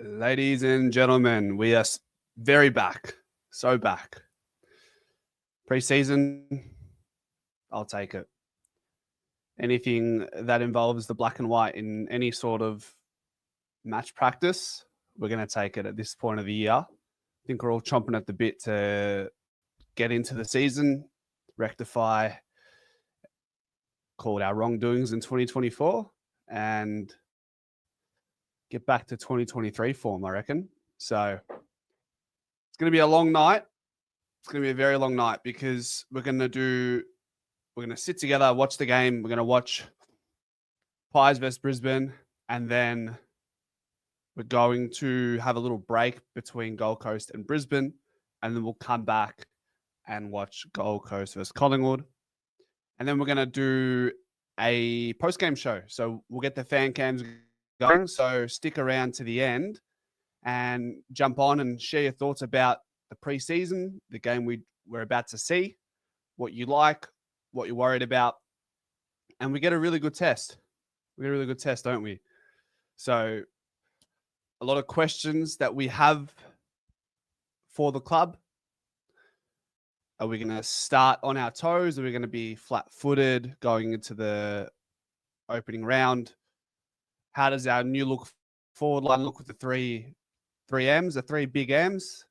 Ladies and gentlemen, we are very back. So back. Preseason, I'll take it. Anything that involves the black and white in any sort of match practice, we're going to take it at this point of the year. I think we're all chomping at the bit to get into the season, rectify, call it our wrongdoings in 2024, and get back to 2023 form, I reckon. So it's going to be a long night. It's going to be a very long night because we're going to sit together, watch the game. We're going to watch Pies versus Brisbane, and then we're going to have a little break between Gold Coast and Brisbane, and then we'll come back and watch Gold Coast versus Collingwood. And then we're going to do a post-game show. So we'll get the fan cams going. So stick around to the end and jump on and share your thoughts about the preseason, the game we're about to see, what you like, what you're worried about. And we get a really good test. We get a really good test, don't we? So a lot of questions that we have for the club. Are we going to start on our toes? Are we going to be flat-footed going into the opening round? How does our new look forward line look with the three M's, the three big M's?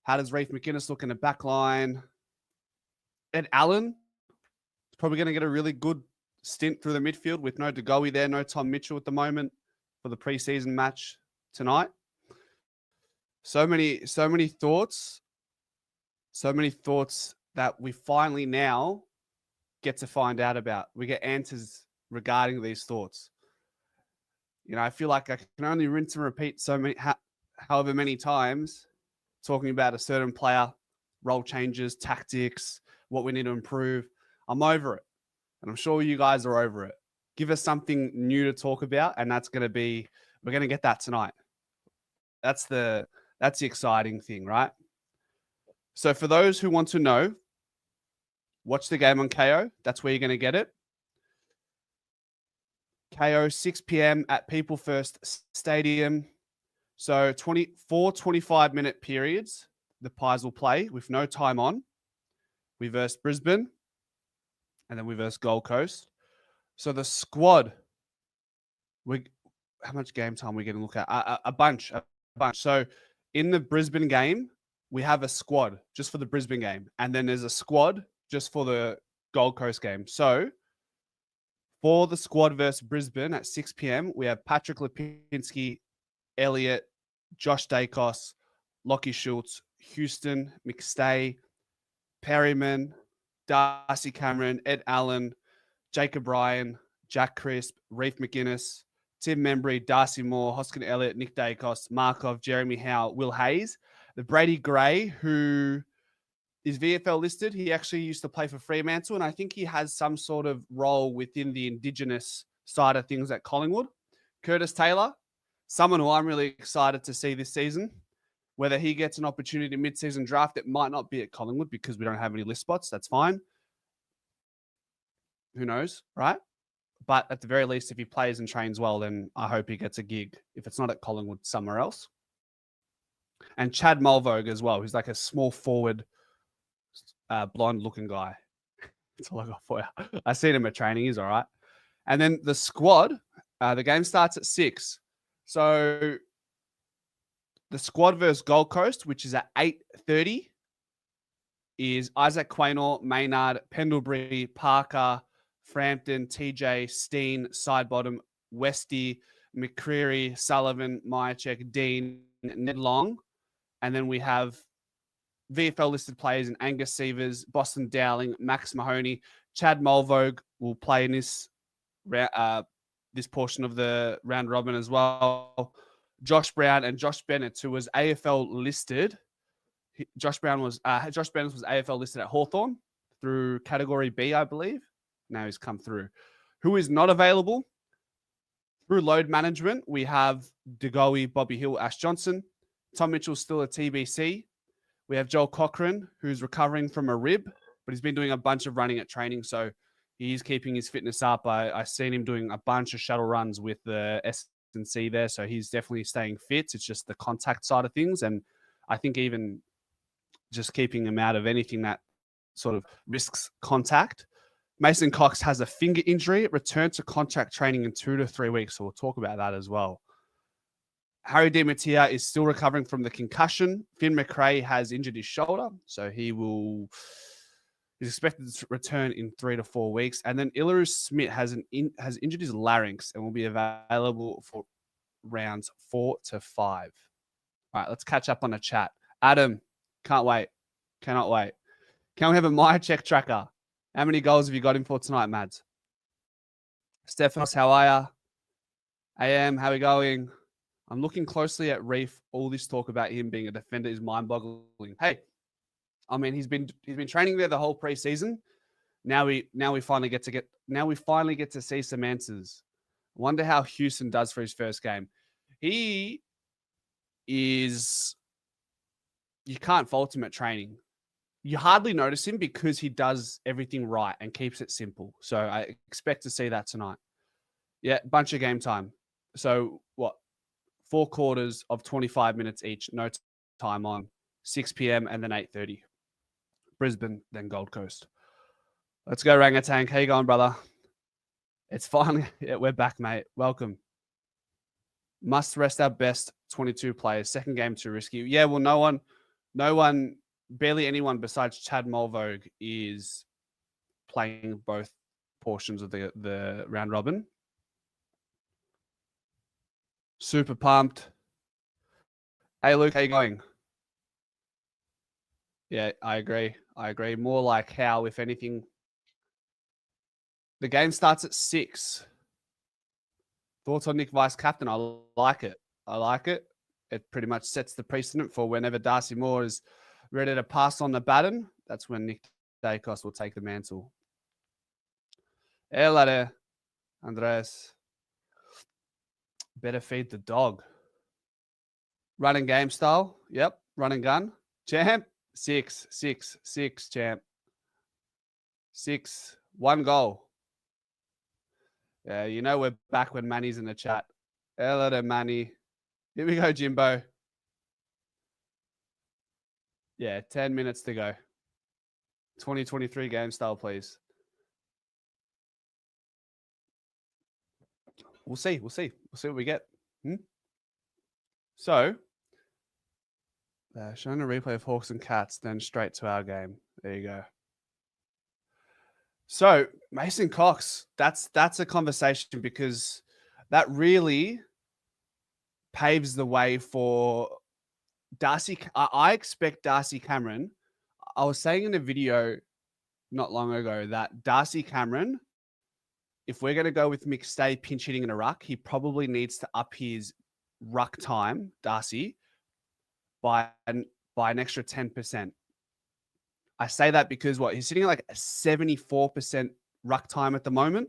How does Reef McInnes look in the back line? Ed Allen is probably going to get a really good stint through the midfield with no DeGoey there, no Tom Mitchell at the moment for the preseason match tonight. So many thoughts. So many thoughts that we finally now get to find out about. We get answers regarding these thoughts. You know, I feel like I can only rinse and repeat however many times talking about a certain player, role changes, tactics, what we need to improve. I'm over it. And I'm sure you guys are over it. Give us something new to talk about. And that's going to be, we're going to get that tonight. That's the exciting thing, right? So for those who want to know, watch the game on KO. That's where you're going to get it. KO 6 p.m. at People First Stadium. So 25-minute periods the Pies will play with no time on. We verse Brisbane, and then we verse Gold Coast. So the squad, how much game time are we going to look at? A bunch. So in the Brisbane game, we have a squad just for the Brisbane game. And then there's a squad just for the Gold Coast game. So for the squad versus Brisbane at 6 p.m., we have Patrick Lipinski, Elliott, Josh Dacos, Lockie Schultz, Houston, McStay, Perryman, Darcy Cameron, Ed Allen, Jacob Ryan, Jack Crisp, Reef McInnes, Tim Membry, Darcy Moore, Hoskin Elliott, Nick Dacos, Markov, Jeremy Howe, Will Hayes. The Brady Gray, who is VFL listed, he actually used to play for Fremantle, and I think he has some sort of role within the Indigenous side of things at Collingwood. Curtis Taylor, someone who I'm really excited to see this season. Whether he gets an opportunity mid-season draft, it might not be at Collingwood because we don't have any list spots. That's fine. Who knows, right? But at the very least, if he plays and trains well, then I hope he gets a gig. If it's not at Collingwood, somewhere else. And Chad Mulvogue as well, who's like a small forward, blonde-looking guy. That's all I got for you. I seen him at training. He's all right. And then the squad, the game starts at 6. So the squad versus Gold Coast, which is at 8:30, is Isaac Quaynor, Maynard, Pendlebury, Parker, Frampton, TJ, Steen, Sidebottom, Westy, McCreary, Sullivan, Myercheck, Dean, Ned Long. And then we have VFL listed players in Angus Sievers, Boston Dowling, Max Mahoney. Chad Mulvogue will play in this portion of the round robin as well. Josh Brown and Josh Bennett, who was AFL listed. Josh Bennett was AFL listed at Hawthorn through Category B, I believe. Now he's come through. Who is not available? Through load management, we have DeGoey, Bobby Hill, Ash Johnson. Tom Mitchell's still a TBC. We have Joel Cochran, who's recovering from a rib, but he's been doing a bunch of running at training, so he's keeping his fitness up. I've seen him doing a bunch of shuttle runs with the C there, so he's definitely staying fit. It's just the contact side of things, and I think even just keeping him out of anything that sort of risks contact. Mason Cox has a finger injury, returned to contact training in 2 to 3 weeks, so we'll talk about that as well. Harry Di Mattia is still recovering from the concussion. Finn McRae has injured his shoulder, so he's expected to return in 3 to 4 weeks. And then Ilaru Smith has injured his larynx and will be available for rounds 4 to 5. All right, let's catch up on the chat. Adam, can't wait. Cannot wait. Can we have a My Check tracker? How many goals have you got in for tonight, Mads? Stephanos, how are ya? AM, how are we going? I'm looking closely at Reef. All this talk about him being a defender is mind-boggling. Hey, I mean, he's been training there the whole preseason. Now we finally get to see some answers. Wonder how Houston does for his first game. You can't fault him at training. You hardly notice him because he does everything right and keeps it simple. So I expect to see that tonight. Yeah, bunch of game time. So what? 4 quarters of 25 minutes each. No time on. 6 p.m. and then 8:30. Brisbane, then Gold Coast. Let's go, Rangatang. How you going, brother? It's finally... Yeah, we're back, mate. Welcome. Must rest our best 22 players. Second game too risky. Yeah, well, no one, barely anyone besides Chad Mulvogue is playing both portions of the round robin. Super pumped. Hey, Luke, how you going? Yeah, I agree. More like how, if anything, the game starts at 6. Thoughts on Nick Vice captain? I like it. It pretty much sets the precedent for whenever Darcy Moore is ready to pass on the baton. That's when Nick Dacos will take the mantle. Hello there, Andres. Better feed the dog. Running game style. Yep. Run and gun. Champ. 6, champ. 6. 1 goal. Yeah, you know we're back when Manny's in the chat. Hello there, Manny. Here we go, Jimbo. Yeah, 10 minutes to go. 2023 game style, please. We'll see. We'll see what we get. So, showing a replay of Hawks and Cats, then straight to our game. There you go. So, Mason Cox, that's a conversation because that really paves the way for Darcy. I expect Darcy Cameron. I was saying in a video not long ago that Darcy Cameron, if we're going to go with McStay pinch hitting in a ruck, he probably needs to up his ruck time, Darcy, by an extra 10%. I say that because he's sitting at like a 74% ruck time at the moment.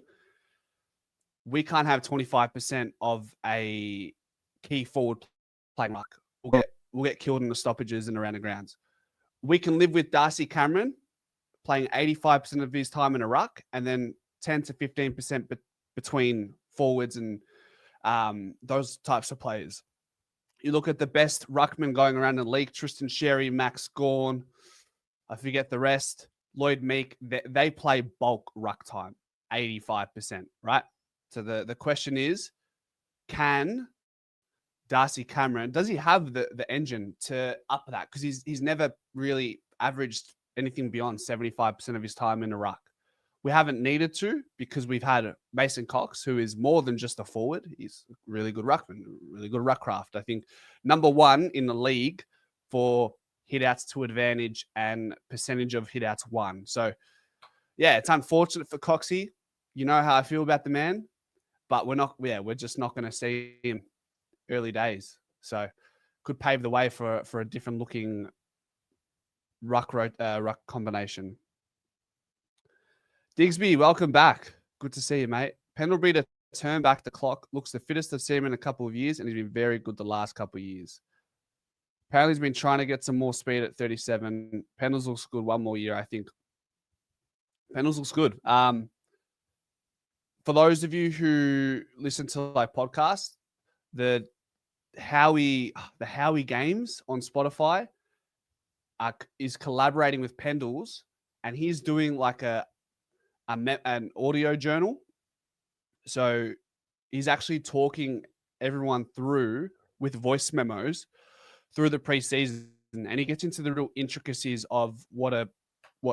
We can't have 25% of a key forward playing ruck. We'll get killed in the stoppages and around the grounds. We can live with Darcy Cameron playing 85% of his time in a ruck and then 10 to 15% between forwards and those types of players. You look at the best ruckmen going around the league, Tristan Sherry, Max Gawn, I forget the rest, Lloyd Meek, they play bulk ruck time, 85%, right? So the question is, can Darcy Cameron, does he have the engine to up that? Because he's never really averaged anything beyond 75% of his time in a ruck. We haven't needed to because we've had Mason Cox, who is more than just a forward. He's a really good ruckman, really good ruck craft. I think number 1 in the league for hitouts to advantage and percentage of hitouts won. So, yeah, it's unfortunate for Coxie. You know how I feel about the man, but we're just not going to see him early days. So, could pave the way for a different looking ruck combination. Digsby, welcome back. Good to see you, mate. Pendlebury to turn back the clock. Looks the fittest I've seen him in a couple of years, and he's been very good the last couple of years. Apparently, he's been trying to get some more speed at 37. Pendles looks good one more year, I think. Pendles looks good. For those of you who listen to podcasts, the Howie games on Spotify is collaborating with Pendles, and he's doing like an audio journal. So he's actually talking everyone through with voice memos through the preseason, and he gets into the real intricacies of what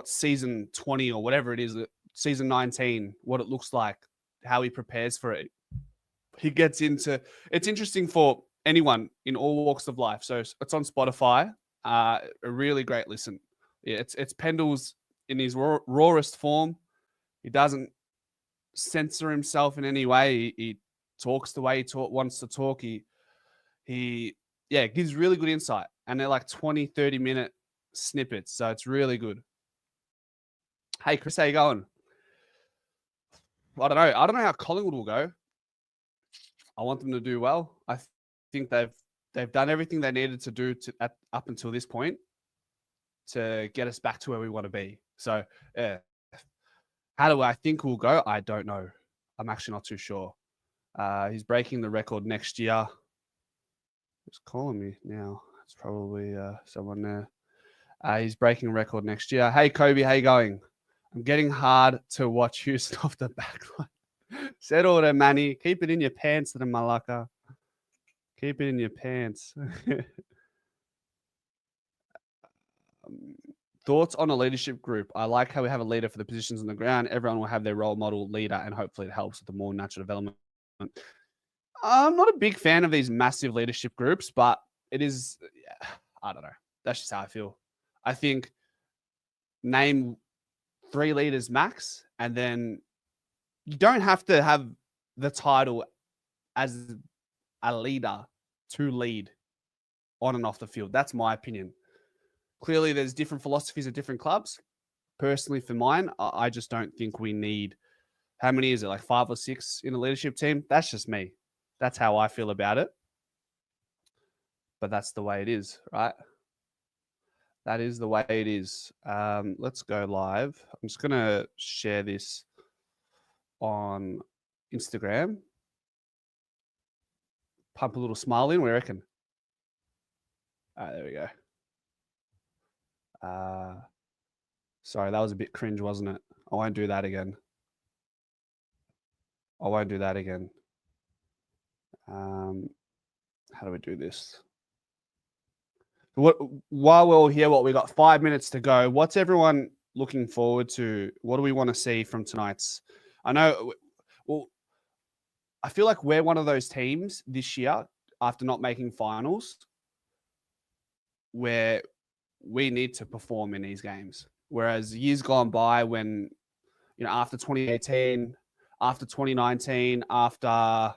season 20 or whatever it is, season 19, what it looks like, how he prepares for it. He gets into it's interesting for anyone in all walks of life. So it's on Spotify. A really great listen. Yeah, it's Pendles in his rawest form. He doesn't censor himself in any way. He talks the way he wants to talk. He gives really good insight. And they're like 20, 30-minute snippets. So it's really good. Hey, Chris, how you going? I don't know. I don't know how Collingwood will go. I want them to do well. I think they've done everything they needed to do up until this point to get us back to where we want to be. So, yeah. How do I think we'll go? I don't know. I'm actually not too sure. He's breaking the record next year. Who's calling me now? It's probably someone there. He's breaking a record next year. Hey, Kobe, how you going? I'm getting hard to watch Houston off the back line. Settle it, Manny. Keep it in your pants, the Malaka. Keep it in your pants. Thoughts on a leadership group? I like how we have a leader for the positions on the ground. Everyone will have their role model leader, and hopefully it helps with the more natural development. I'm not a big fan of these massive leadership groups, but it is, I don't know. That's just how I feel. I think name 3 leaders max, and then you don't have to have the title as a leader to lead on and off the field. That's my opinion. Clearly, there's different philosophies at different clubs. Personally, for mine, I just don't think we need, how many is it, like 5 or 6 in a leadership team? That's just me. That's how I feel about it. But that's the way it is, right? That is the way it is. Let's go live. I'm just going to share this on Instagram. Pump a little smile in, we reckon. There we go. Sorry, that was a bit cringe, wasn't it? I won't do that again. How do we do this? While we're all here, we got 5 minutes to go. What's everyone looking forward to? What do we want to see from tonight's? I know, well, I feel like we're one of those teams this year, after not making finals, where we need to perform in these games. Whereas years gone by, when, after 2018, after 2019, after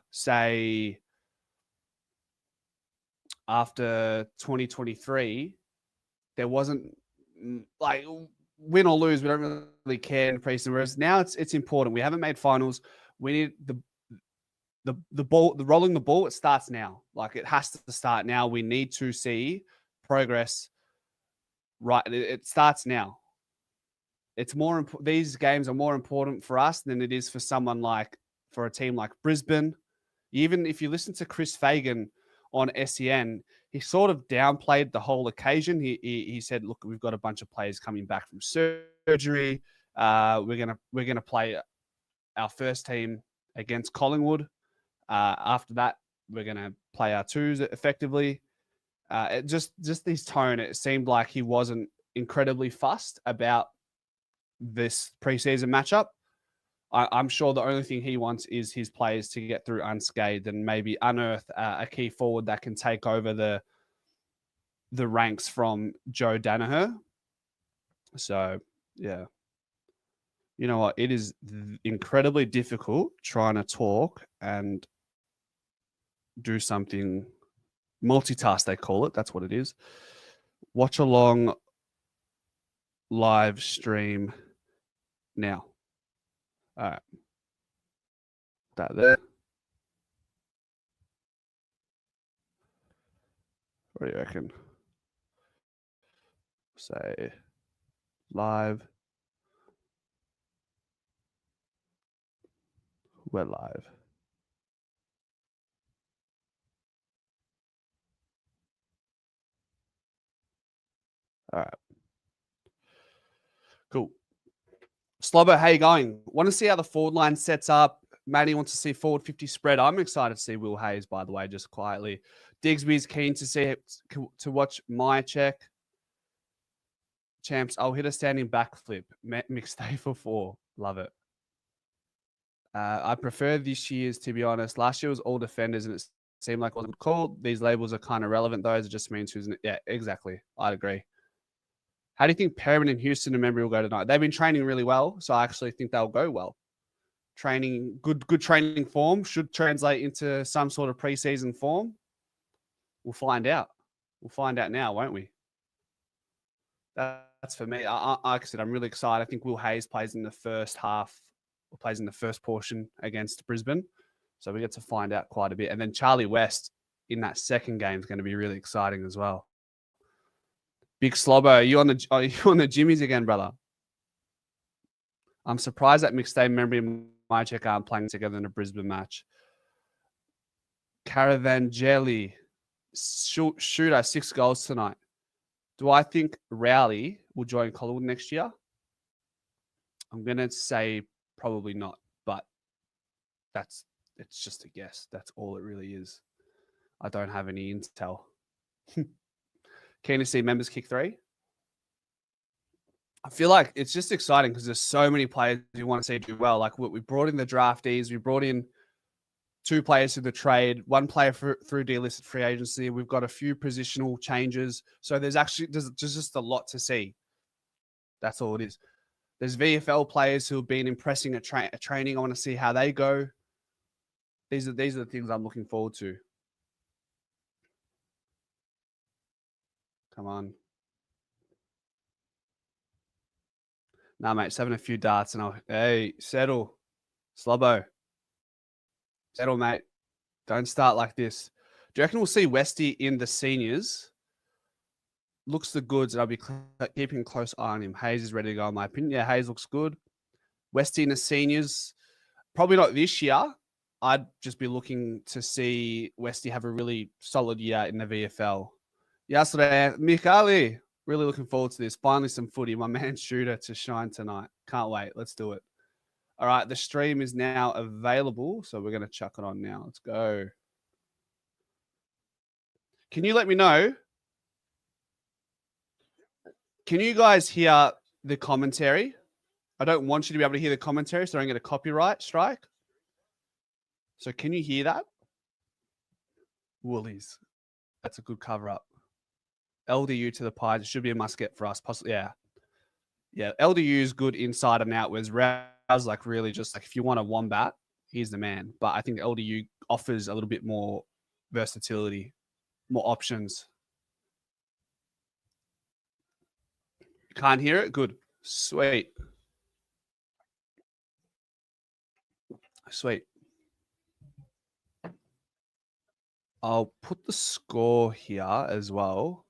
2023, there wasn't, like, win or lose, we don't really care in preseason. Whereas now it's important. We haven't made finals. We need the ball, the rolling the ball. It starts now. Like, it has to start now. We need to see progress. Right, it starts now. It's more. These games are more important for us than it is for a team like Brisbane. Even if you listen to Chris Fagan on SEN, he sort of downplayed the whole occasion. He said, "Look, we've got a bunch of players coming back from surgery. We're gonna play our first team against Collingwood. After that, we're gonna play our twos effectively." Just this tone, it seemed like he wasn't incredibly fussed about this preseason matchup. I'm sure the only thing he wants is his players to get through unscathed and maybe unearth a key forward that can take over the ranks from Joe Danaher. So, yeah. You know what? It is incredibly difficult trying to talk and do something. Multitask, they call it. That's what it is. Watch along live stream now. All right. That there. What do you reckon? Say live. We're live. All right. Cool. Slobber, how you going? Want to see how the forward line sets up. Matty wants to see forward 50 spread. I'm excited to see Will Hayes, by the way, just quietly. Digsby's keen to watch my check. Champs, I'll hit a standing backflip. Mixed day for 4. Love it. I prefer this year's, to be honest. Last year was all defenders, and it seemed like it wasn't called. These labels are kind of relevant, though. It just means who's in it. Yeah, exactly. I'd agree. How do you think Perriman and Houston and Membry will go tonight? They've been training really well, so I actually think they'll go well. Training, good training form should translate into some sort of preseason form. We'll find out. We'll find out now, won't we? That's for me. Like I said, I'm really excited. I think Will Hayes plays in the first half, or plays in the first portion against Brisbane. So we get to find out quite a bit. And then Charlie West in that second game is going to be really exciting as well. Big Slobber, are you on the Jimmies again, brother? I'm surprised that Mixtape Memory and Mycheck aren't playing together in a Brisbane match. Caravan Jelly, shooter, 6 goals tonight. Do I think Rowley will join Collingwood next year? I'm going to say probably not, but it's just a guess. That's all it really is. I don't have any intel. Keen to see members kick 3. I feel like it's just exciting because there's so many players you want to see do well. Like we brought in the draftees, we brought in 2 players through the trade, 1 player through delisted free agency. We've got a few positional changes. So there's just a lot to see. That's all it is. There's VFL players who have been impressing at training. I want to see how they go. These are the things I'm looking forward to. Come on. Nah, mate, just having a few darts and hey, settle. Slobbo. Settle, mate. Don't start like this. Do you reckon we'll see Westy in the seniors? Looks the goods, and I'll be keeping a close eye on him. Hayes is ready to go, in my opinion. Yeah, Hayes looks good. Westy in the seniors, probably not this year. I'd just be looking to see Westy have a really solid year in the VFL. Yesterday, Mick Ali, really looking forward to this. Finally, some footy. My man Shooter to shine tonight. Can't wait. Let's do it. All right, the stream is now available, so we're going to chuck it on now. Let's go. Can you let me know? Can you guys hear the commentary? I don't want you to be able to hear the commentary, so I don't get a copyright strike. So can you hear that? Woolies. That's a good cover-up. LDU to the Pies. It should be a must-get for us. Possibly, yeah. Yeah, LDU is good inside and out, whereas Rouse, like, really just, like, if you want a wombat, he's the man. But I think LDU offers a little bit more versatility, more options. Can't hear it? Good. Sweet. Sweet. I'll put the score here as well.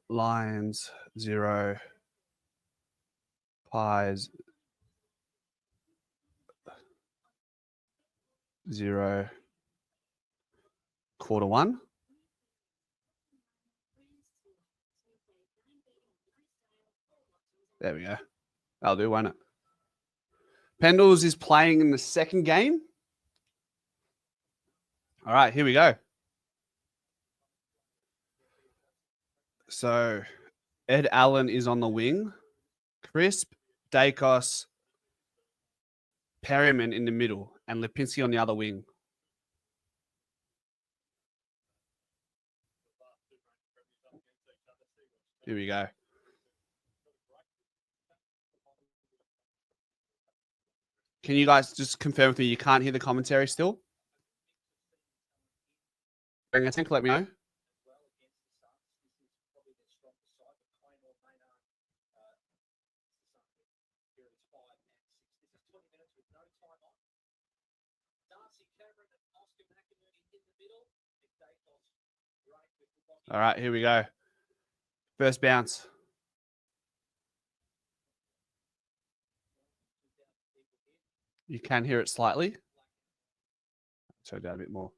Lions 0, Pies 0, quarter 1. There we go. That'll do, won't it? Pendles is playing in the second game. All right, here we go. So Ed Allen is on the wing. Crisp, Dacos, Perryman in the middle, and Lipinski on the other wing. Here we go. Can you guys just confirm with me you can't hear the commentary still? I think, let me know. All right, here we go. First bounce. You can hear it slightly. Turn down a bit more.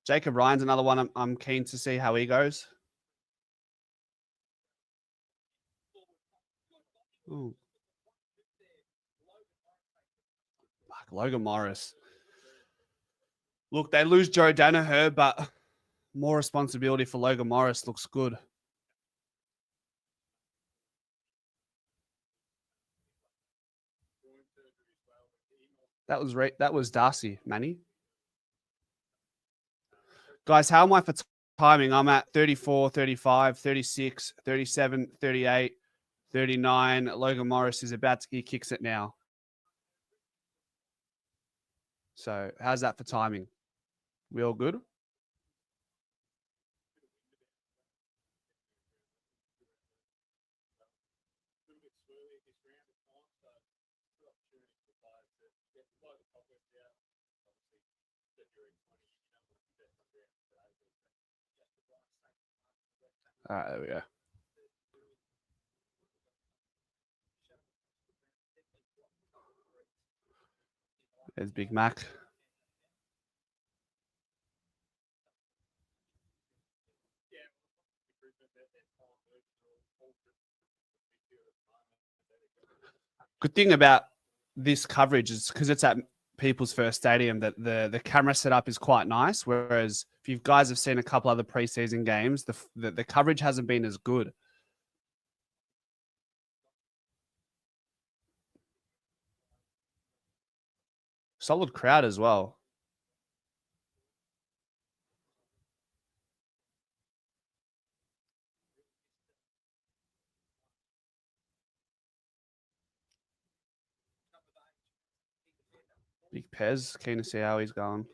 Jacob Ryan's another one I'm keen to see how he goes. Ooh. Fuck, Logan Morris. Look, they lose Joe Danaher, but more responsibility for Logan Morris looks good. That was Darcy, Manny. Guys, how am I for timing? I'm at 34, 35, 36, 37, 38, 39. Logan Morris is about to, he kicks it now. So how's that for timing? We all good? All right, there we go. There's Big Mac. Good thing about this coverage is because it's at People's First Stadium that the camera setup is quite nice. Whereas if you guys have seen a couple other preseason games, the coverage hasn't been as good. Solid crowd as well. Big Pez, keen to see how he's going.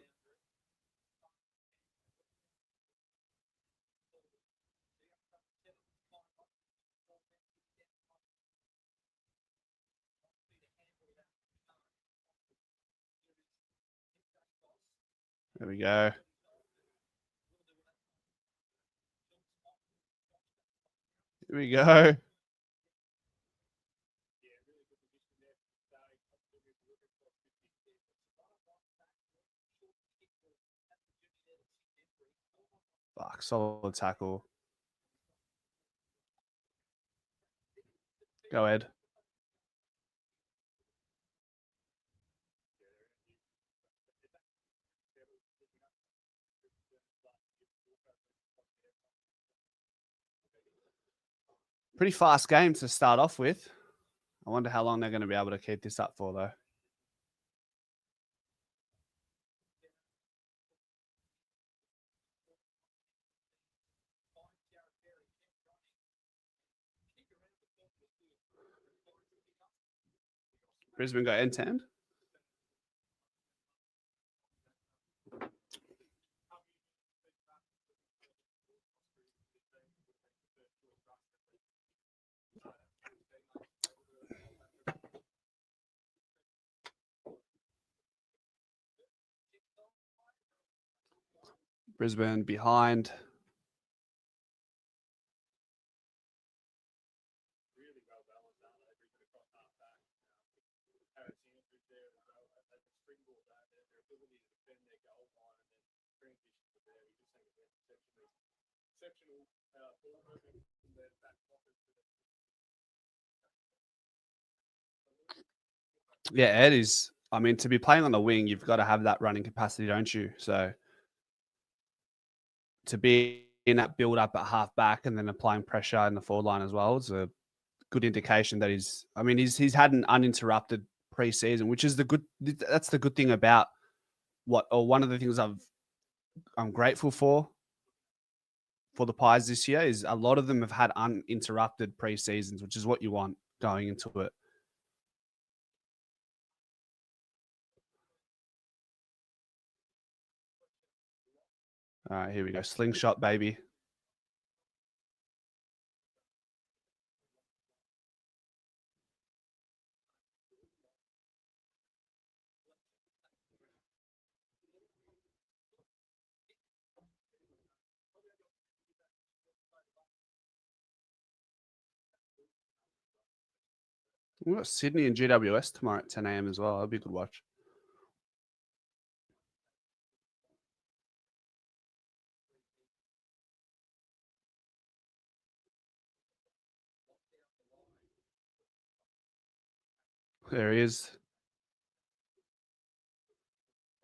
There we go. Here we go. Fuck, solid tackle. Go ahead. Pretty fast game to start off with. I wonder how long they're going to be able to keep this up for, though. Brisbane got end to end. Brisbane behind. Yeah, Ed is. I mean, to be playing on the wing, you've got to have that running capacity, don't you? So to be in that build up at half back and then applying pressure in the forward line as well is a good indication that he's. I mean, he's had an uninterrupted preseason, which is the good. That's the good thing about one of the things I'm grateful for the Pies this year is a lot of them have had uninterrupted preseasons, which is what you want going into it. All right, here we go. Slingshot, baby. We've got Sydney and GWS tomorrow at 10 a.m. as well. That'll be a good watch. There he is.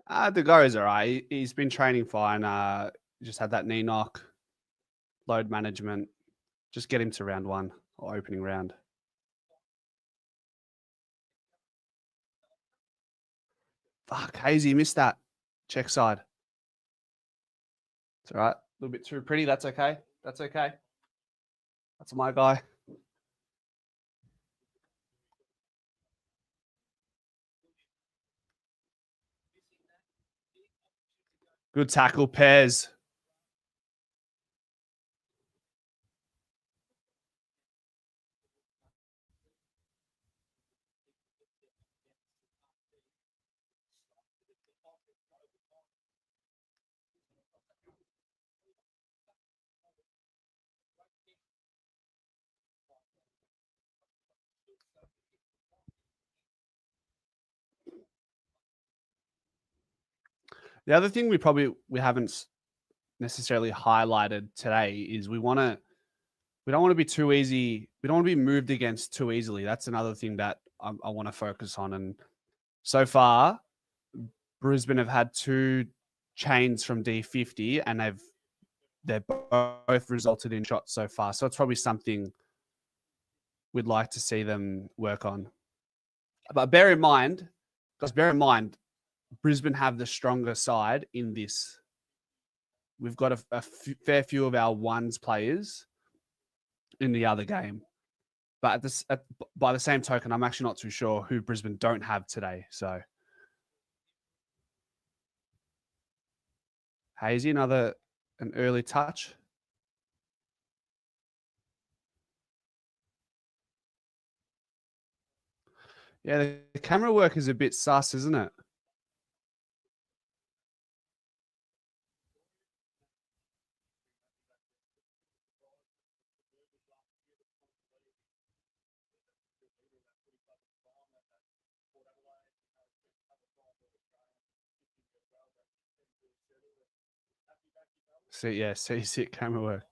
The guy is all right. He's been training fine. Just had that knee knock, load management. Just get him to round 1 or opening round. Fuck, Hazy missed that. Check side. It's all right. A little bit too pretty. That's okay. That's okay. That's my guy. Good tackle, Pies. The other thing we haven't necessarily highlighted today is we don't want to be too easy. We don't want to be moved against too easily. That's another thing that I want to focus on. And so far, Brisbane have had 2 chains from D50, and they're both resulted in shots so far. So it's probably something we'd like to see them work on. But bear in mind, Brisbane have the stronger side in this. We've got a fair few of our ones players in the other game. But by the same token, I'm actually not too sure who Brisbane don't have today. So Hazy, an early touch. Yeah, the camera work is a bit sus, isn't it? See camera work.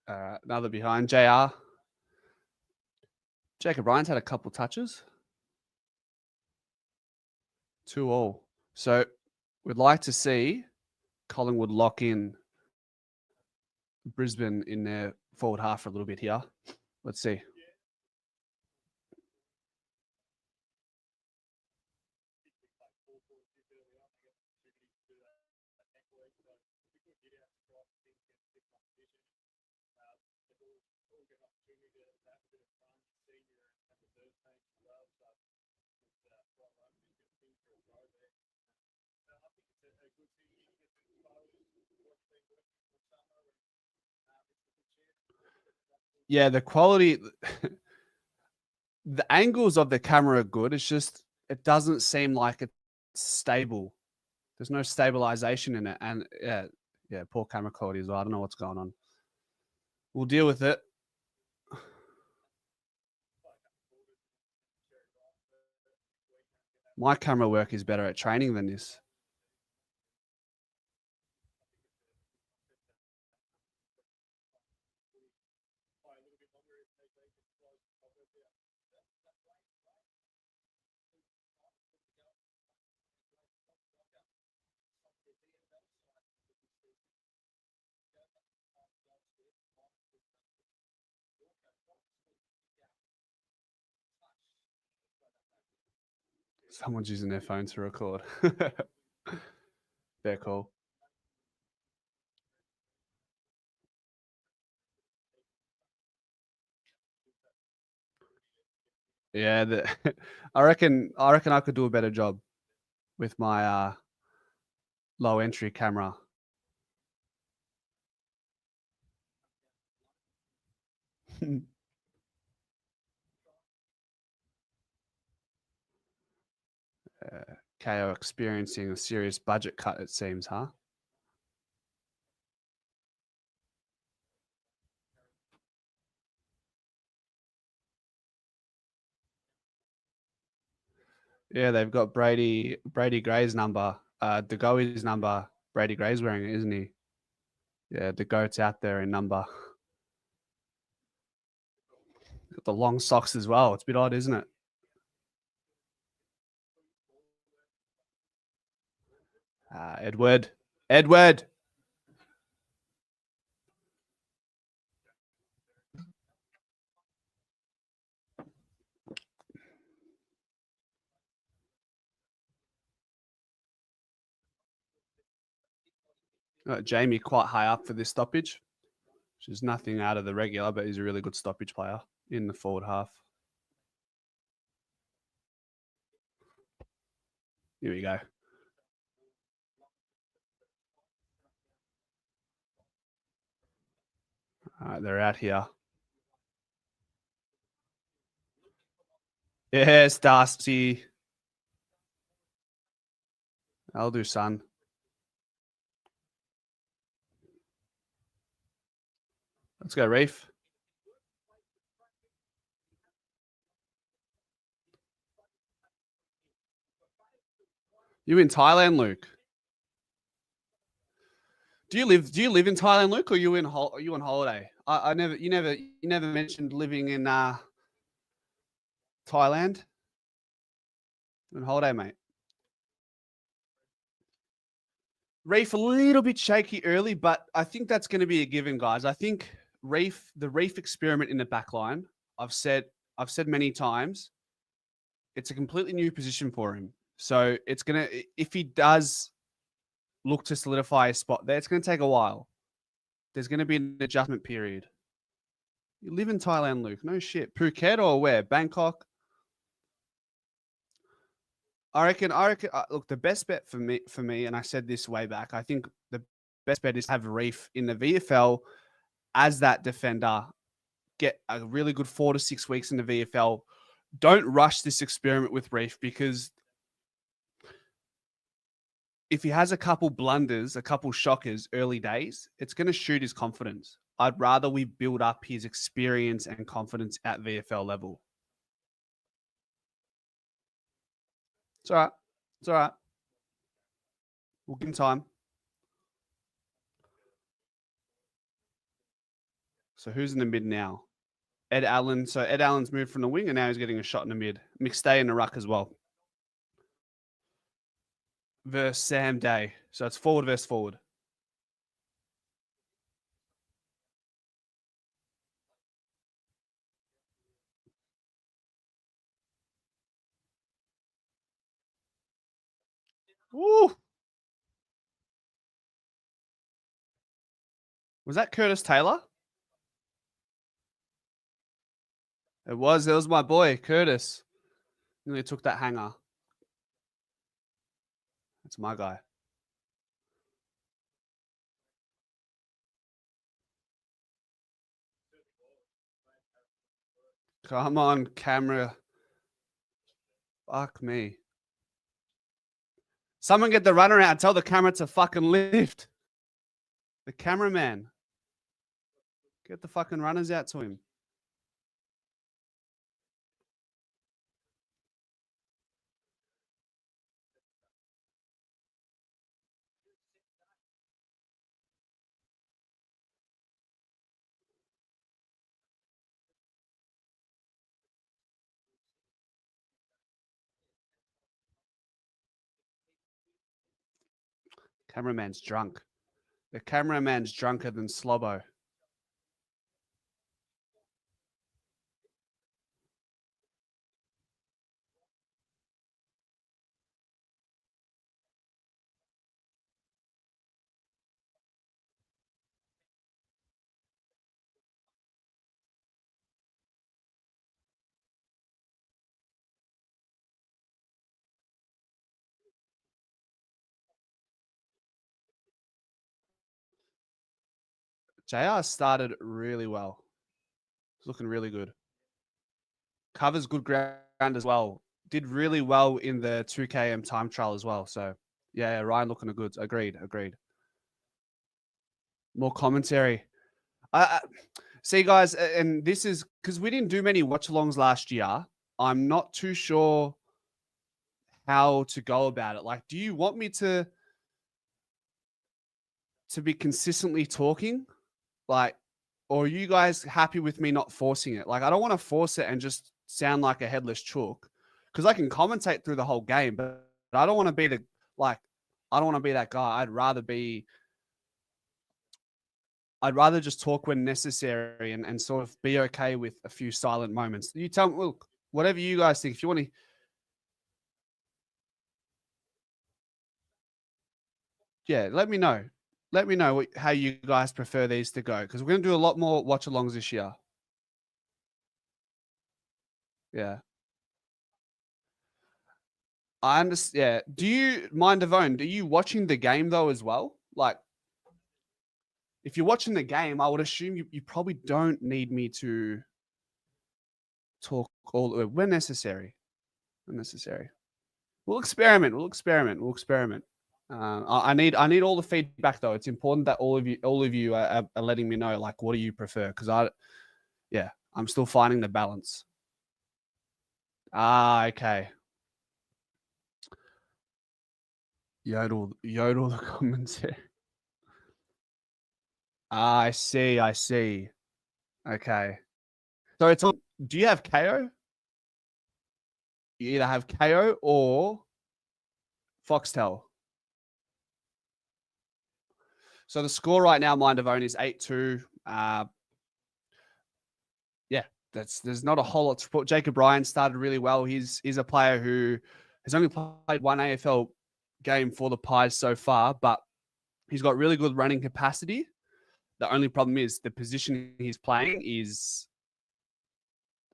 Another behind JR. Jacob Ryan's had a couple touches. 2-2. So we'd like to see Collingwood lock in Brisbane in their forward half for a little bit here. Let's see. Yeah, the quality, the angles of the camera are good. It's just, it doesn't seem like it's stable. There's no stabilization in it. And yeah, poor camera quality as well. I don't know what's going on. We'll deal with it. My camera work is better at training than this. Someone's using their phone to record. They're cool. Yeah, I reckon I could do a better job with my low entry camera. KO experiencing a serious budget cut, it seems, huh? Yeah, they've got Brady Gray's number, DeGoey's number. Brady Gray's wearing it, isn't he? Yeah, the goat's out there in number. Got the long socks as well. It's a bit odd, isn't it? Edward. Jamie quite high up for this stoppage, which is nothing out of the regular, but he's a really good stoppage player in the forward half. Here we go. All right, they're out here. Yes, Darcy. I'll do, son. Let's go, Reef. You in Thailand, Luke? Do you live in Thailand, Luke, or are you on holiday? You never mentioned living in Thailand. On holiday, mate. Reef a little bit shaky early, but I think that's going to be a given, guys. I think the Reef experiment in the back line, I've said many times, it's a completely new position for him. So it's gonna, if he does look to solidify a spot there, it's gonna take a while. There's gonna be an adjustment period. You live in Thailand, Luke. No shit. Phuket or where? Bangkok? I reckon. Look, the best bet for me, and I said this way back. I think the best bet is to have Reef in the VFL as that defender. Get a really good 4 to 6 weeks in the VFL. Don't rush this experiment with Reef, because if he has a couple blunders, a couple shockers early days, it's going to shoot his confidence. I'd rather we build up his experience and confidence at VFL level. It's all right. It's all right. We'll give him time. So who's in the mid now? Ed Allen. So Ed Allen's moved from the wing, and now he's getting a shot in the mid. McStay in the ruck as well. Versus Sam Day. So it's forward versus forward. Woo! Was that Curtis Taylor? It was. It was my boy, Curtis. Nearly took that hanger. That's my guy. Come on, camera. Fuck me. Someone get the runner out and tell the camera to fucking lift. The cameraman. Get the fucking runners out to him. Cameraman's drunk. The cameraman's drunker than Slobbo. JR started really well. It's looking really good. Covers good ground as well. Did really well in the 2km time trial as well. So, yeah, Ryan looking good. Agreed. More commentary. See, guys, and this is because we didn't do many watch-alongs last year. I'm not too sure how to go about it. Like, do you want me to be consistently talking? Like, Or are you guys happy with me not forcing it? Like, I don't want to force it and just sound like a headless chook because I can commentate through the whole game, but I don't want to be I don't want to be that guy. I'd rather just talk when necessary and sort of be okay with a few silent moments. You tell me, look, whatever you guys think. If you want to, yeah, let me know. Let me know how you guys prefer these to go because we're going to do a lot more watch alongs this year. Yeah. I understand. Yeah. Do you mind, Devone? Are you watching the game though as well? Like, if you're watching the game, I would assume you probably don't need me to talk all the way when necessary. When necessary. We'll experiment. We'll experiment. We'll experiment. I need all the feedback though. It's important that all of you are letting me know like what do you prefer because I'm still finding the balance. Okay. Yodel the commentary. I see. Okay. So it's on. Do you have KO? You either have KO or Foxtel. So the score right now, Mind of Own, is 8-2. Yeah, there's not a whole lot to report. Jacob Ryan started really well. He's a player who has only played one AFL game for the Pies so far, but he's got really good running capacity. The only problem is the position he's playing is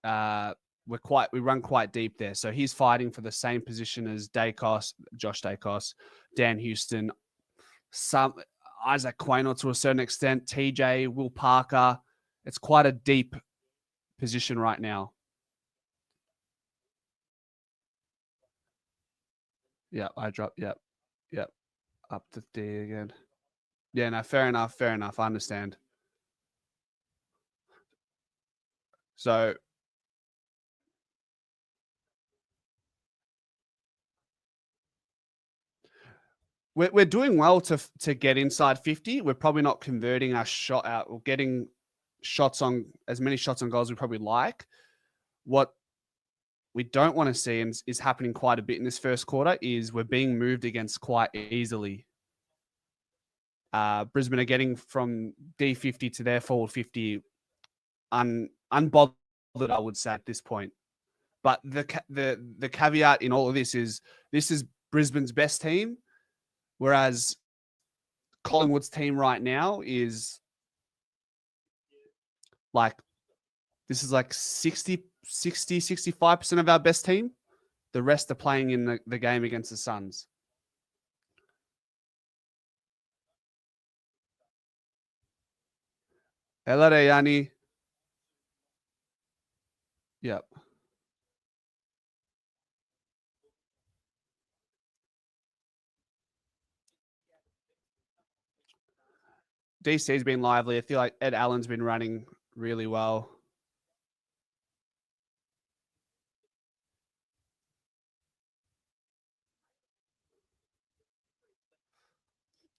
we run quite deep there. So he's fighting for the same position as Josh Dacos, Dan Houston, some Isaac Quaynor to a certain extent, TJ, Will Parker. It's quite a deep position right now. Yeah, I dropped. Yep. Up to D again. Yeah, no, fair enough. I understand. So we're doing well to get inside 50. We're probably not converting our shot out or getting shots on as many shots on goals we probably like. What we don't want to see and is happening quite a bit in this first quarter is we're being moved against quite easily. Brisbane are getting from D50 to their forward 50 unbothered, I would say, at this point. But the caveat in all of this is Brisbane's best team, whereas Collingwood's team right now is like, this is like 65% of our best team. The rest are playing in the game against the Suns. Hello there, Yanni. Yep. DC's been lively. I feel like Ed Allen's been running really well.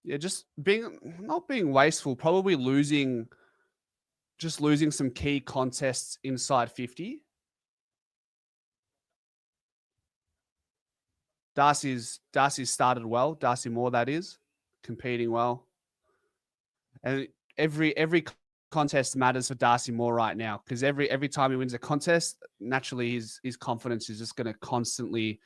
Yeah, just not being wasteful, probably losing some key contests inside 50. Darcy's started well. Darcy Moore, that is, competing well. And every contest matters for Darcy Moore right now because every time he wins a contest, naturally his confidence is just going to constantly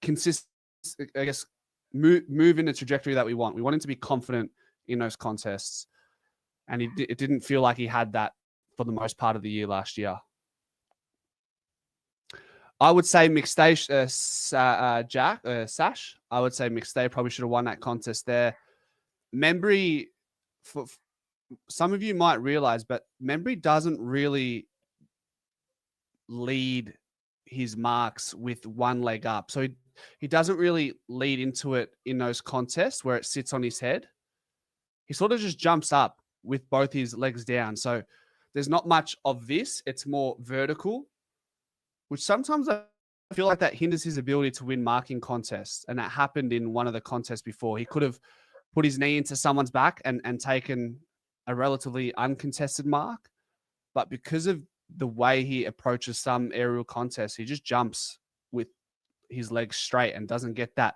I guess move in the trajectory that we want. We want him to be confident in those contests, and it didn't feel like he had that for the most part of the year last year. I would say McStay, Sash. I would say McStay probably should have won that contest there. Membry, for some of you might realize, but Membry doesn't really lead his marks with one leg up. So he doesn't really lead into it in those contests where it sits on his head. He sort of just jumps up with both his legs down. So there's not much of this. It's more vertical, which sometimes I feel like that hinders his ability to win marking contests. And that happened in one of the contests before. He could have put his knee into someone's back and taken a relatively uncontested mark. but because of the way he approaches some aerial contests, he just jumps with his legs straight and doesn't get that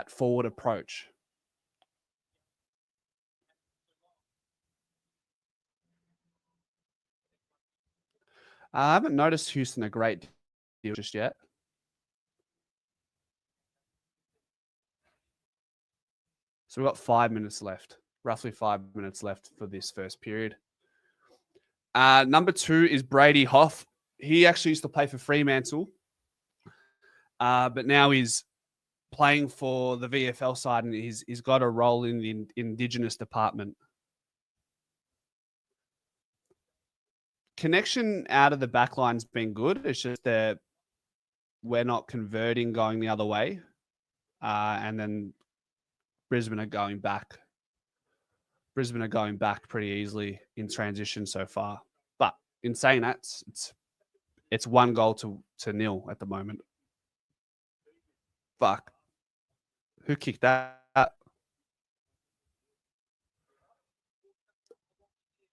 forward approach. I haven't noticed Houston a great deal just yet. So we've got 5 minutes left, roughly 5 minutes left for this first period. Number 2 is Brady Hoff. He actually used to play for Fremantle, but now he's playing for the VFL side, and he's got a role in the Indigenous department. Connection out of the back line's been good. It's just that we're not converting going the other way. And then Brisbane are going back. Brisbane are going back pretty easily in transition so far. But in saying that, it's 1 goal to 0 at the moment. Fuck. Who kicked that?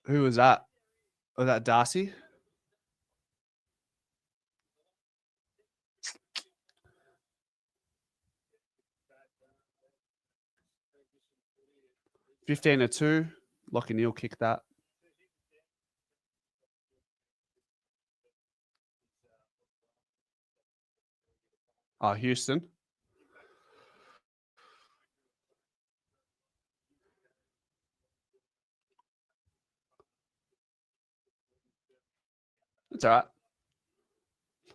Who was that? Was that Darcy? (15-2). Lockie Neal kicked that. Oh, Houston. It's all right.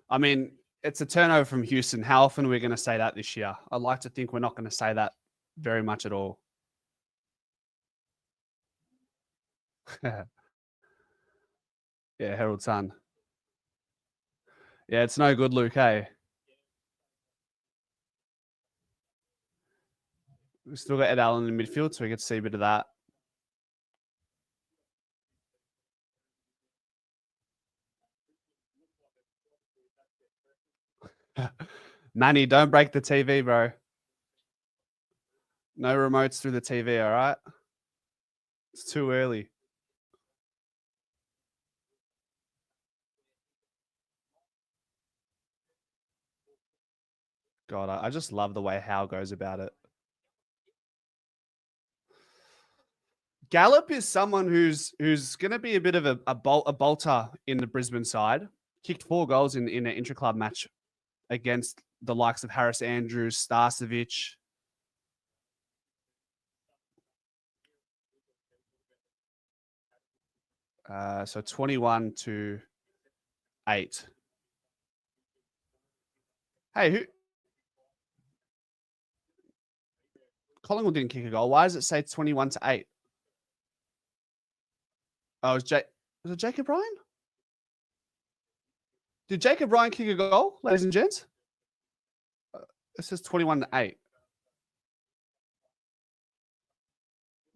I mean, it's a turnover from Houston. How often are we going to say that this year? I'd like to think we're not going to say that very much at all. Yeah, Herald Sun. Yeah, it's no good, Luke, hey? We've still got Ed Allen in midfield, so we get to see a bit of that. Manny, don't break the TV, bro. No remotes through the TV, all right? It's too early. God, I just love the way Howe goes about it. Gallup is someone who's going to be a bit of a bolter in the Brisbane side. Kicked 4 goals in an intra-club match against the likes of Harris Andrews, Starcevic. So 21-8. Hey, who? Collingwood didn't kick a goal. Why does it say 21-8? Oh, was it Jacob Ryan? Did Jacob Ryan kick a goal, ladies and gents? It says 21-8.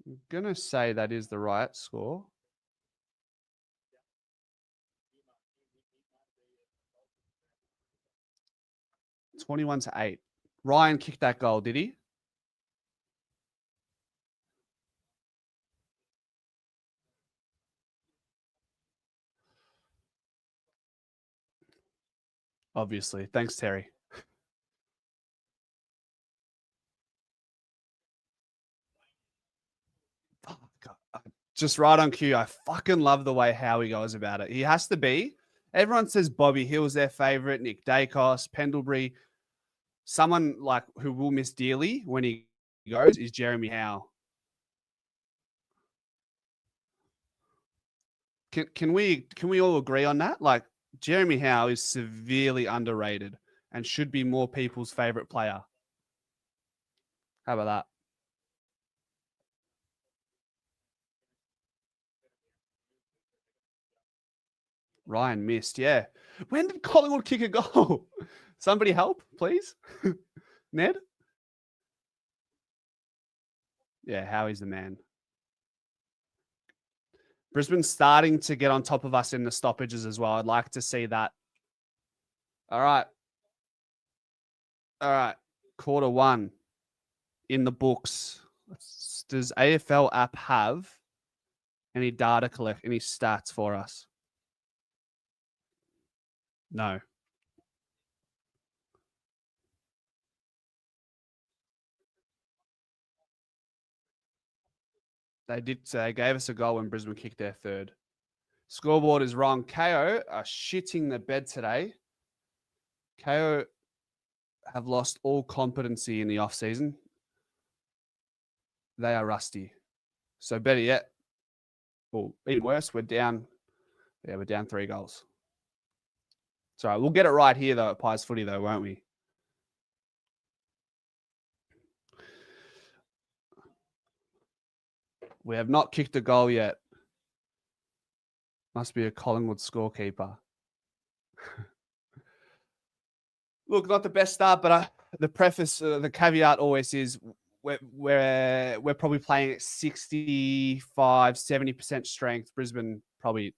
I'm going to say that is the right score. It's 21-8. Ryan kicked that goal, did he? Obviously. Thanks, Terry. Just right on cue. I fucking love the way Howie goes about it. He has to be. Everyone says Bobby Hill's their favorite, Nick Dacos, Pendlebury. Someone like who will miss dearly when he goes is Jeremy Howe. Can we all agree on that? Like Jeremy Howe is severely underrated and should be more people's favorite player. How about that? Ryan missed. Yeah. When did Collingwood kick a goal? Somebody help, please. Ned? Yeah, Howie's the man. Brisbane's starting to get on top of us in the stoppages as well. I'd like to see that. All right. Quarter 1 in the books. Does AFL app have Any data collect, any stats for us? No. They did. They gave us a goal when Brisbane kicked their third. Scoreboard is wrong. KO are shitting the bed today. KO have lost all competency in the off season. They are rusty. So better yet, or even worse, we're down. Yeah, we're down 3 goals. It's all right. We'll get it right here though at Pies Footy though, won't we? We have not kicked a goal yet. Must be a Collingwood scorekeeper. Look, not the best start, but the preface, the caveat always is we're probably playing at 65, 70% strength. Brisbane probably,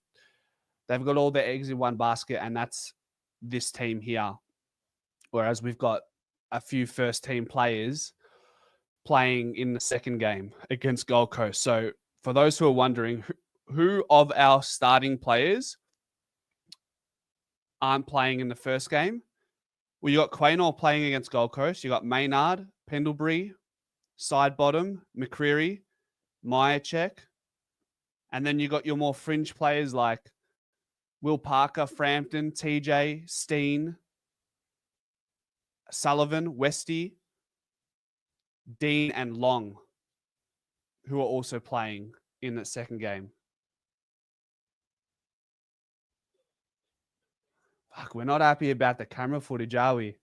they've got all their eggs in one basket, and that's this team here. Whereas we've got a few first team players playing in the second game against Gold Coast. So for those who are wondering, who of our starting players aren't playing in the first game? Well, you got Quaynor playing against Gold Coast. You got Maynard, Pendlebury, Sidebottom, McCreary, Myercheck. And then you got your more fringe players like Will Parker, Frampton, TJ, Steen, Sullivan, Westy, Dean, and Long, who are also playing in the second game. Fuck, we're not happy about the camera footage, are we?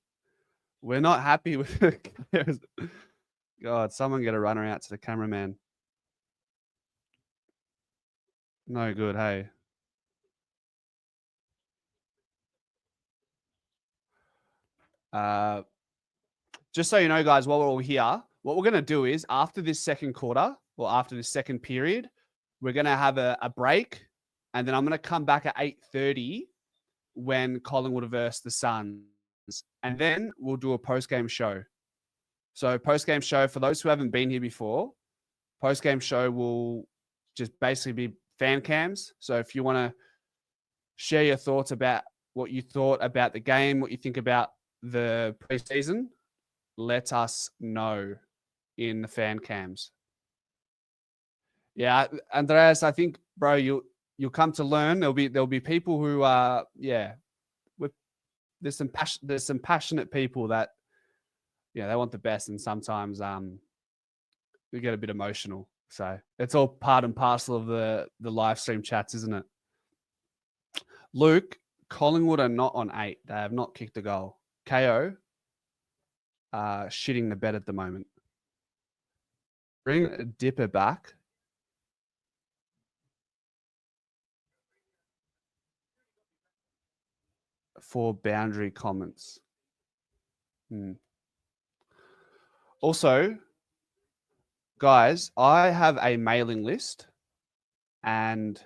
We're not happy with it. God, someone get a runner out to the cameraman. No good, hey. Just so you know, guys, while we're all here, what we're going to do is after this second quarter or after this second period, we're going to have a break, and then I'm going to come back at 8:30 when Collingwood versus the Suns, and then we'll do a post-game show. So post-game show, for those who haven't been here before, post-game show will just basically be fan cams. So if you want to share your thoughts about what you thought about the game, what you think about the preseason, let us know in the fan cams. Yeah, Andreas, I think, bro, you'll come to learn. There'll be people who are there's some passionate people that they want the best, and sometimes we get a bit emotional. So it's all part and parcel of the live stream chats, isn't it? Luke, Collingwood are not on 8. They have not kicked a goal. KO shitting the bed at the moment. Bring Dipper back. For boundary comments. Also, guys, I have a mailing list, and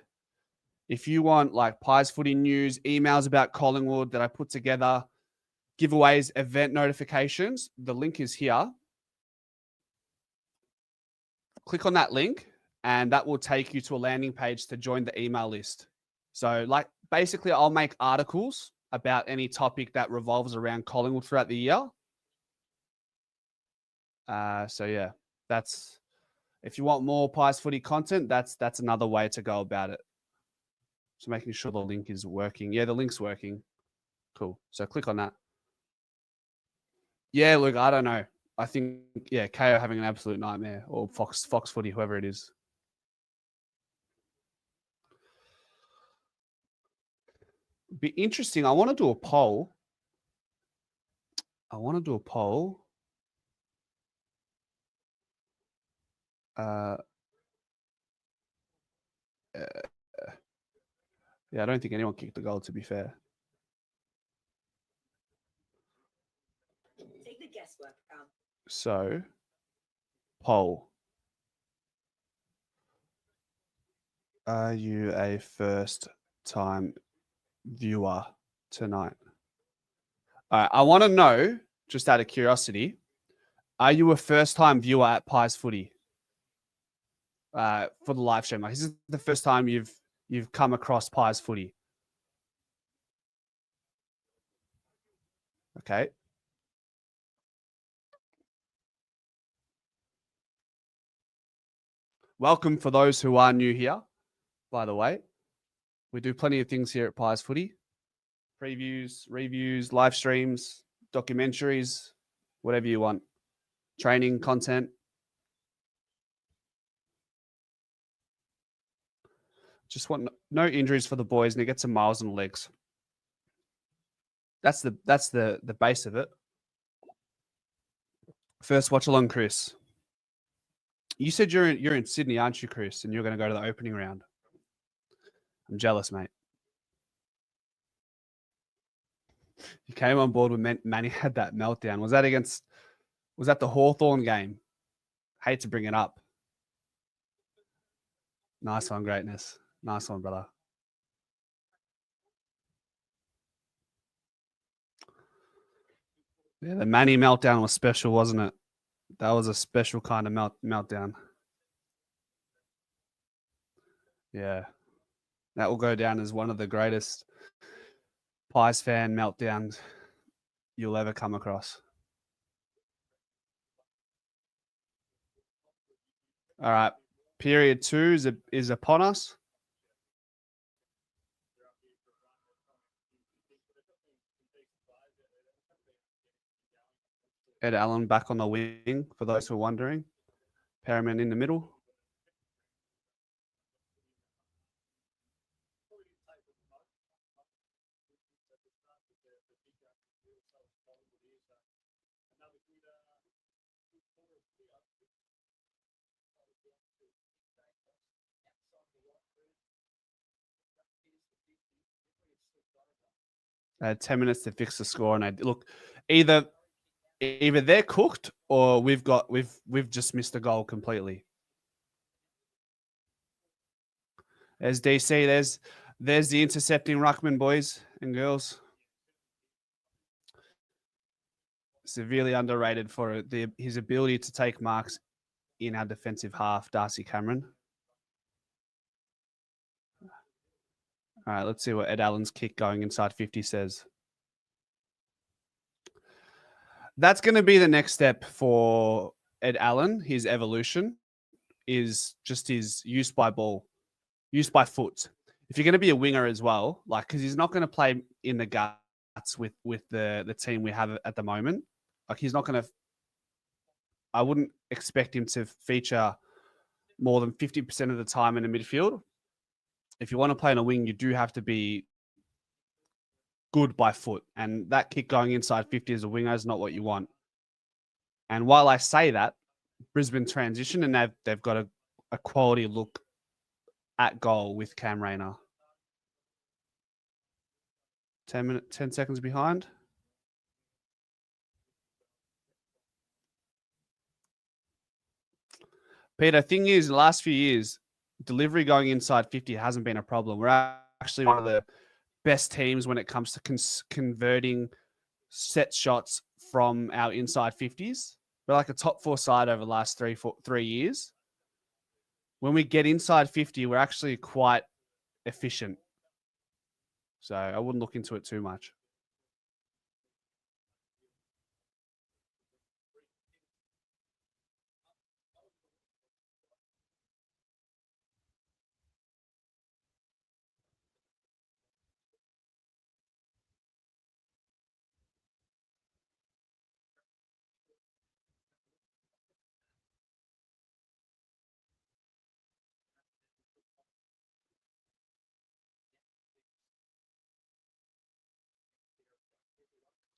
if you want like Pies Footy news, emails about Collingwood that I put together, giveaways, event notifications, the link is here. Click on that link, and that will take you to a landing page to join the email list. So, like, basically, I'll make articles about any topic that revolves around Collingwood throughout the year. So yeah, that's, if you want more Pies Footy content, that's another way to go about it. So making sure the link is working. Yeah, the link's working. Cool. So click on that. Yeah, look, I don't know. I think, KO having an absolute nightmare, or Fox Footy, whoever it is. Be interesting. I want to do a poll. Yeah, I don't think anyone kicked the goal, to be fair. Take the guesswork out. So, poll. Are you a first-time viewer tonight? All right, I want to know, just out of curiosity, are you a first-time viewer at Pies Footy? for the live stream? Like, is this the first time you've come across Pies Footy? Okay. Welcome for those who are new here, by the way. We do plenty of things here at Pies Footy. Previews, reviews, live streams, documentaries, whatever you want. Training, content. Just want no injuries for the boys and to get some miles on the legs. That's the base of it. First watch along, Chris. You said you're in Sydney, aren't you, Chris? And you're going to go to the opening round. I'm jealous, mate. You came on board when Manny had that meltdown. Was that the Hawthorn game? Hate to bring it up. Nice one, greatness. Nice one, brother. Yeah, the Manny meltdown was special, wasn't it? That was a special kind of meltdown. Yeah. That will go down as one of the greatest Pies fan meltdowns you'll ever come across. All right. Period 2 is upon us. Ed Allen back on the wing, for those who are wondering. Perriman in the middle. They had 10 minutes to fix the score, and look, either they're cooked or we've just missed a goal completely. There's DC. There's the intercepting ruckman, boys and girls. Severely underrated for his ability to take marks in our defensive half, Darcy Cameron. All right, let's see what Ed Allen's kick going inside 50 says. That's going to be the next step for Ed Allen. His evolution is just his use by ball, use by foot. If you're going to be a winger as well, like, because he's not going to play in the guts with the team we have at the moment. Like, he's not going to. I wouldn't expect him to feature more than 50% of the time in the midfield. If you want to play in a wing, you do have to be good by foot. And that kick going inside 50 as a winger is not what you want. And while I say that, Brisbane transition and they've got a quality look at goal with Cam Rayner. 10 seconds behind. Peter, thing is, the last few years, delivery going inside 50 hasn't been a problem. We're actually one of the best teams when it comes to converting set shots from our inside 50s. We're like a top 4 side over the last 3 years. When we get inside 50, we're actually quite efficient. So I wouldn't look into it too much.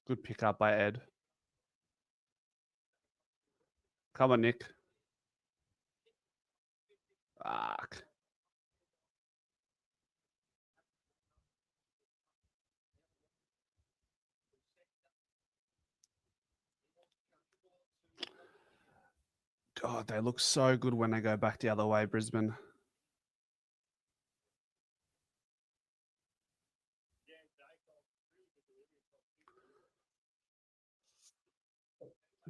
Good pickup by Ed. Come on, Nick. Fuck. God, they look so good when they go back the other way, Brisbane.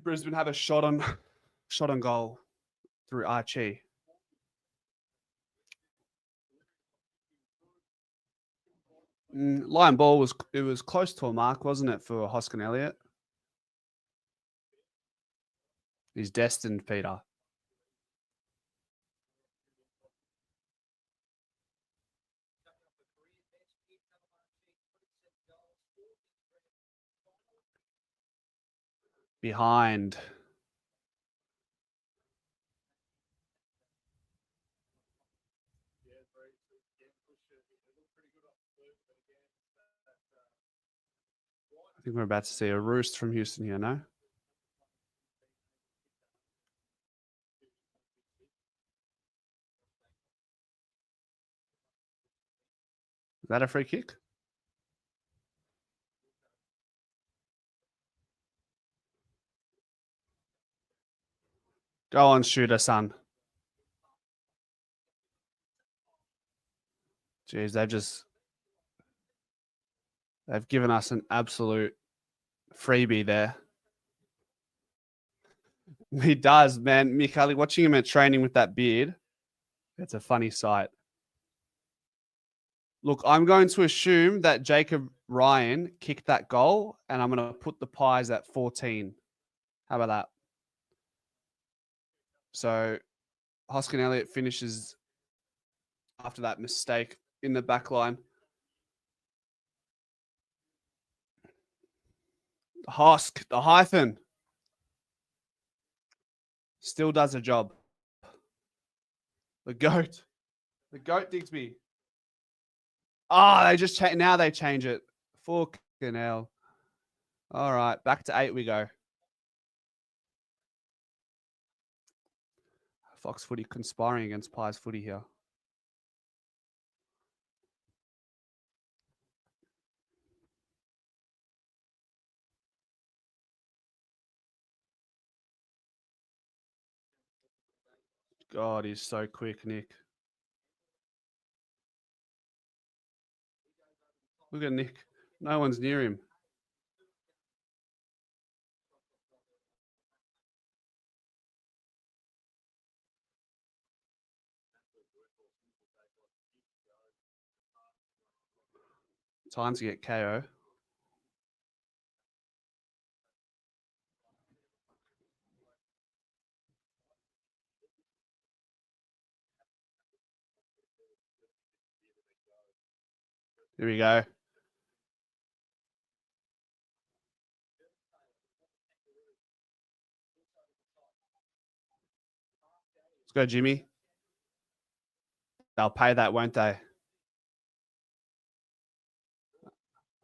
Brisbane have a shot on goal through Archie. Line ball was close to a mark, wasn't it, for Hoskin Elliott? He's destined, Peter. Behind. I think we're about to see a roost from Houston here, no? Is that a free kick? Go on, shooter, son. Jeez, they've given us an absolute freebie there. He does, man. Mikhaili, watching him at training with that beard, it's a funny sight. Look, I'm going to assume that Jacob Ryan kicked that goal, and I'm going to put the Pies at 14. How about that? So Hoskin Elliott finishes after that mistake in the back line. Hosk, the hyphen, still does a job. The goat Digsby. They just now they change it. Fucking hell. All right, back to 8 we go. Fox Footy conspiring against Pies Footy here. God, he's so quick, Nick. Look at Nick. No one's near him. Time to get KO. Here we go. Let's go, Jimmy. They'll pay that, won't they?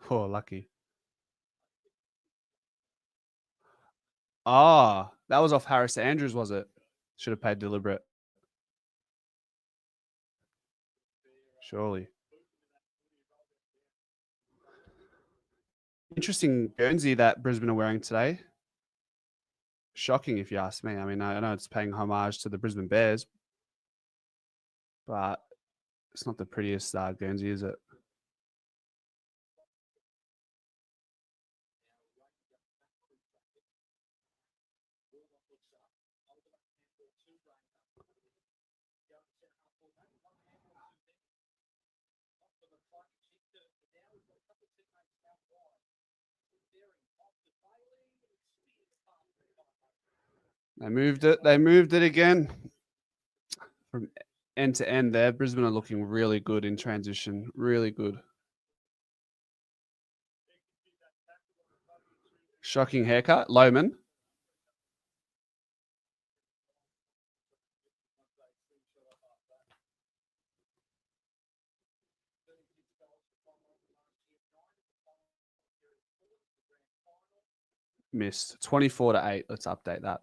Oh, lucky. That was off Harris Andrews, was it? Should have paid deliberate. Surely. Interesting Guernsey that Brisbane are wearing today. Shocking, if you ask me. I mean, I know it's paying homage to the Brisbane Bears, but it's not the prettiest Guernsey, is it? They moved it. They moved it again. From end to end there, Brisbane are looking really good in transition. Really good. Shocking haircut. Lohman. Missed. 24-8. Let's update that.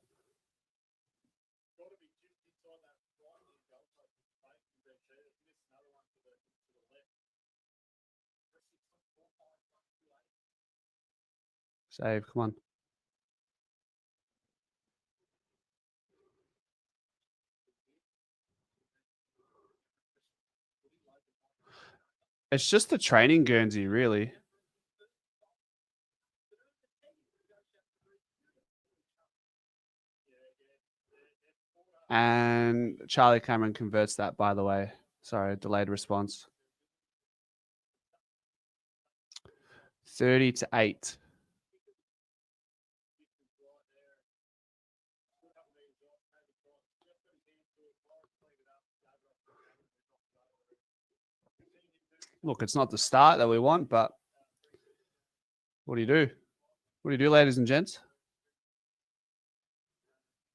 Save. Come on. It's just the training Guernsey, really. And Charlie Cameron converts that, by the way. Sorry, delayed response. 30-8. Look, it's not the start that we want, but what do you do? What do you do, ladies and gents?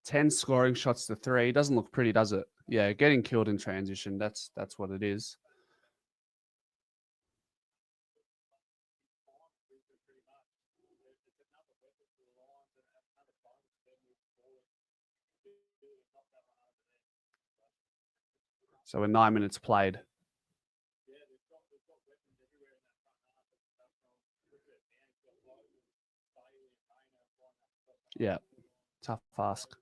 10 scoring shots to 3. Doesn't look pretty, does it? Yeah, getting killed in transition. That's what it is. So we're 9 minutes played. Yeah, tough ask.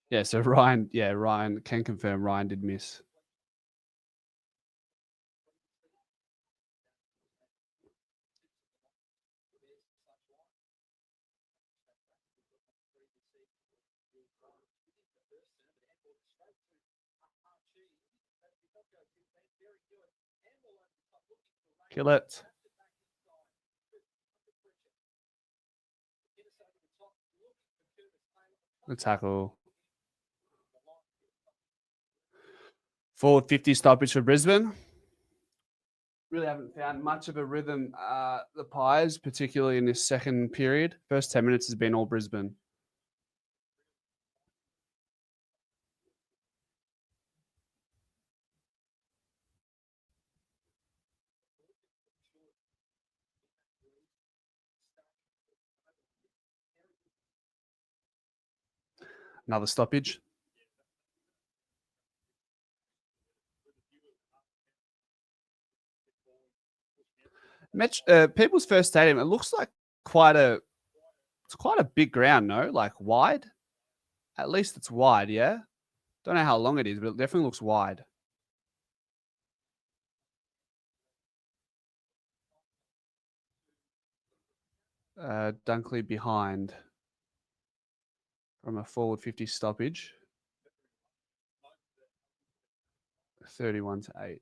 Yeah, so Ryan can confirm Ryan did miss. Kill it. The tackle. Forward 50 stoppage for Brisbane. Really haven't found much of a rhythm, the Pies, particularly in this second period. First 10 minutes has been all Brisbane. Another stoppage. People's First Stadium. It looks like quite a big ground, no? Like wide. At least it's wide, yeah. Don't know how long it is, but it definitely looks wide. Dunkley behind from a forward 50 stoppage. 31-8.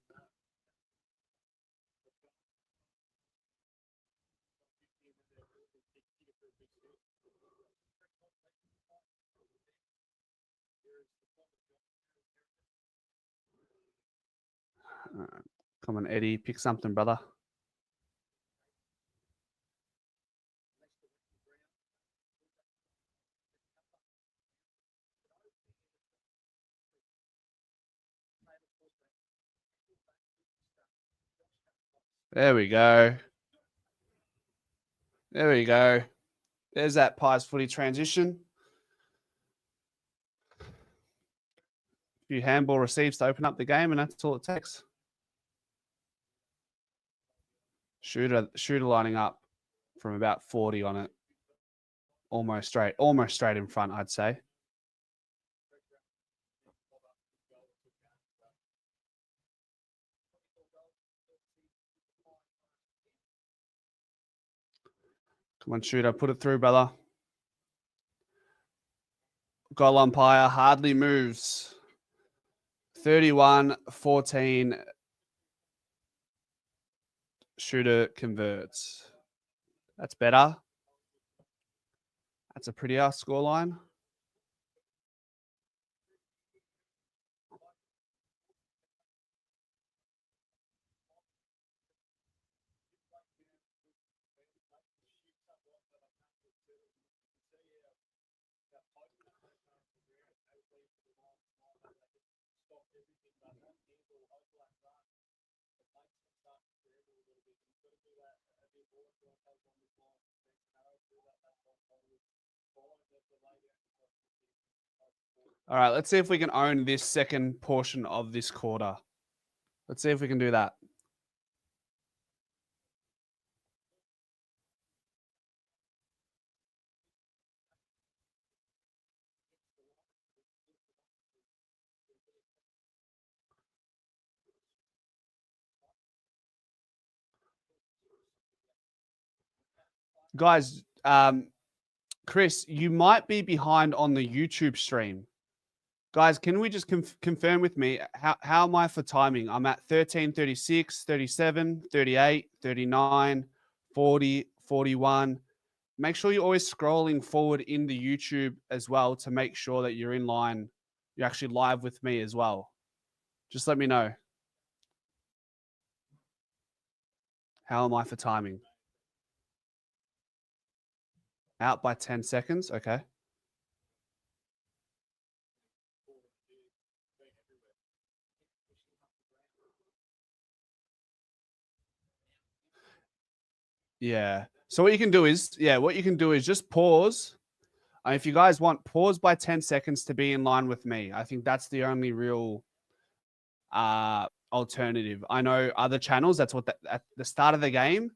Come on, Eddie, pick something, brother. There we go. There we go. There's that Pies Footy transition. A few handball receives to open up the game, and that's all it takes. Shooter lining up from about 40 on it. Almost straight in front, I'd say. Come on, Shooter, put it through, brother. Goal umpire hardly moves. 31-14. Shooter converts. That's better. That's a prettier scoreline. All right, let's see if we can own this second portion of this quarter. Let's see if we can do that. Guys, Chris, you might be behind on the YouTube stream. Guys, can we just confirm with me, how am I for timing? I'm at 13, 36, 37, 38, 39, 40, 41. Make sure you're always scrolling forward in the YouTube as well to make sure that you're in line. You're actually live with me as well. Just let me know. How am I for timing? Out by 10 seconds. Okay. Yeah. So what you can do is just pause. And if you guys want, pause by 10 seconds to be in line with me. I think that's the only real alternative. I know other channels, that's what at the start of the game,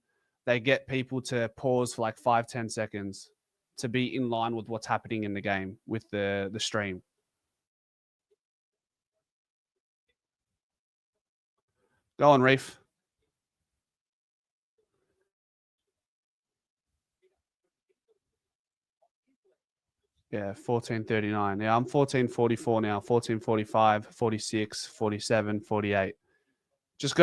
they get people to pause for like 5-10 seconds to be in line with what's happening in the game with the stream. Go on, Reef. Yeah, 14:39. Yeah, I'm 14:44 now, 14:45, 46, 47, 48. Just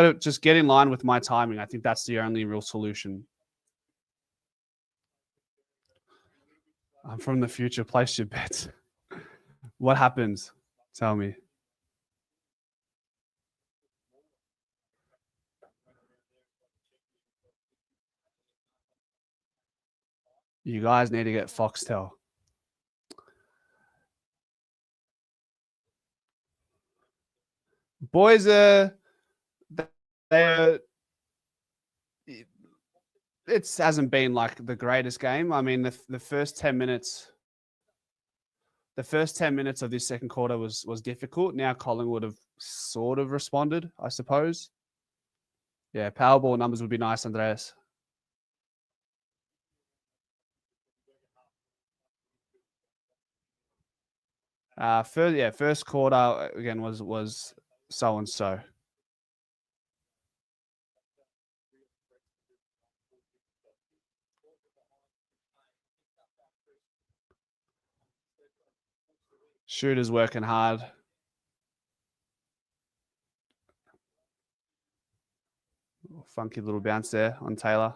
get in line with my timing. I think that's the only real solution. I'm from the future. Place your bets. What happens? Tell me. You guys need to get Foxtel. Boys are they it hasn't been like the greatest game. I mean, the first 10 minutes of this second quarter was difficult. Now Collingwood have sort of responded, I suppose. Yeah, Powerball numbers would be nice, Andreas. First quarter again was so and so. Shooters working hard. Funky little bounce there on Taylor.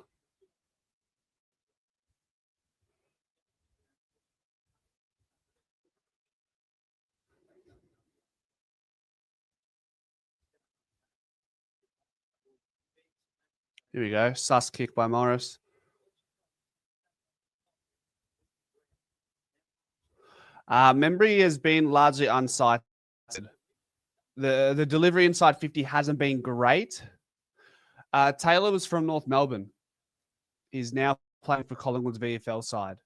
Here we go. Sus kick by Morris. Membry has been largely unsighted. The delivery inside 50 hasn't been great. Taylor was from North Melbourne. He's now playing for Collingwood's VFL side.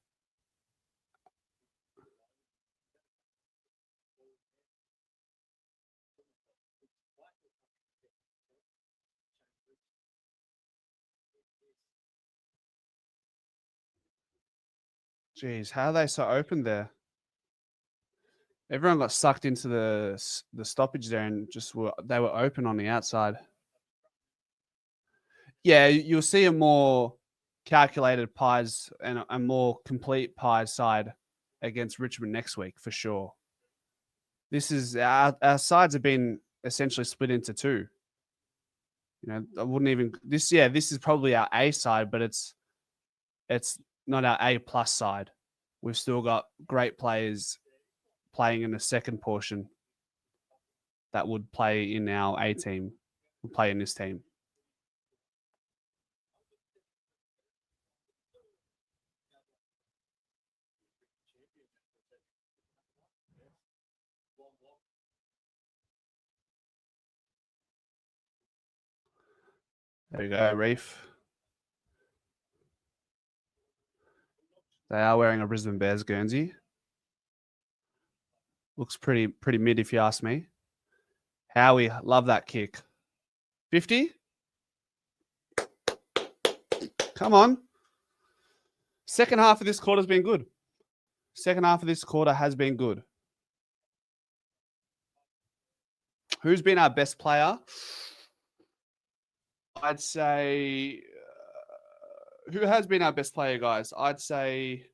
Jeez, how are they so open there? Everyone got sucked into the stoppage there and they were open on the outside. Yeah, you'll see a more calculated Pies and a more complete Pies side against Richmond next week for sure. This is our sides have been essentially split into two. You know, I wouldn't even this is probably our A side, but it's not our A plus side. We've still got great players playing in the second portion that would play in our A team, would play in this team. There you go, Reef. They are wearing a Brisbane Bears Guernsey. Looks pretty mid if you ask me. Howie, love that kick. 50? Come on. Second half of this quarter has been good. Second half of this quarter has been good. Who's been our best player? I'd say Who has been our best player, guys? I'd say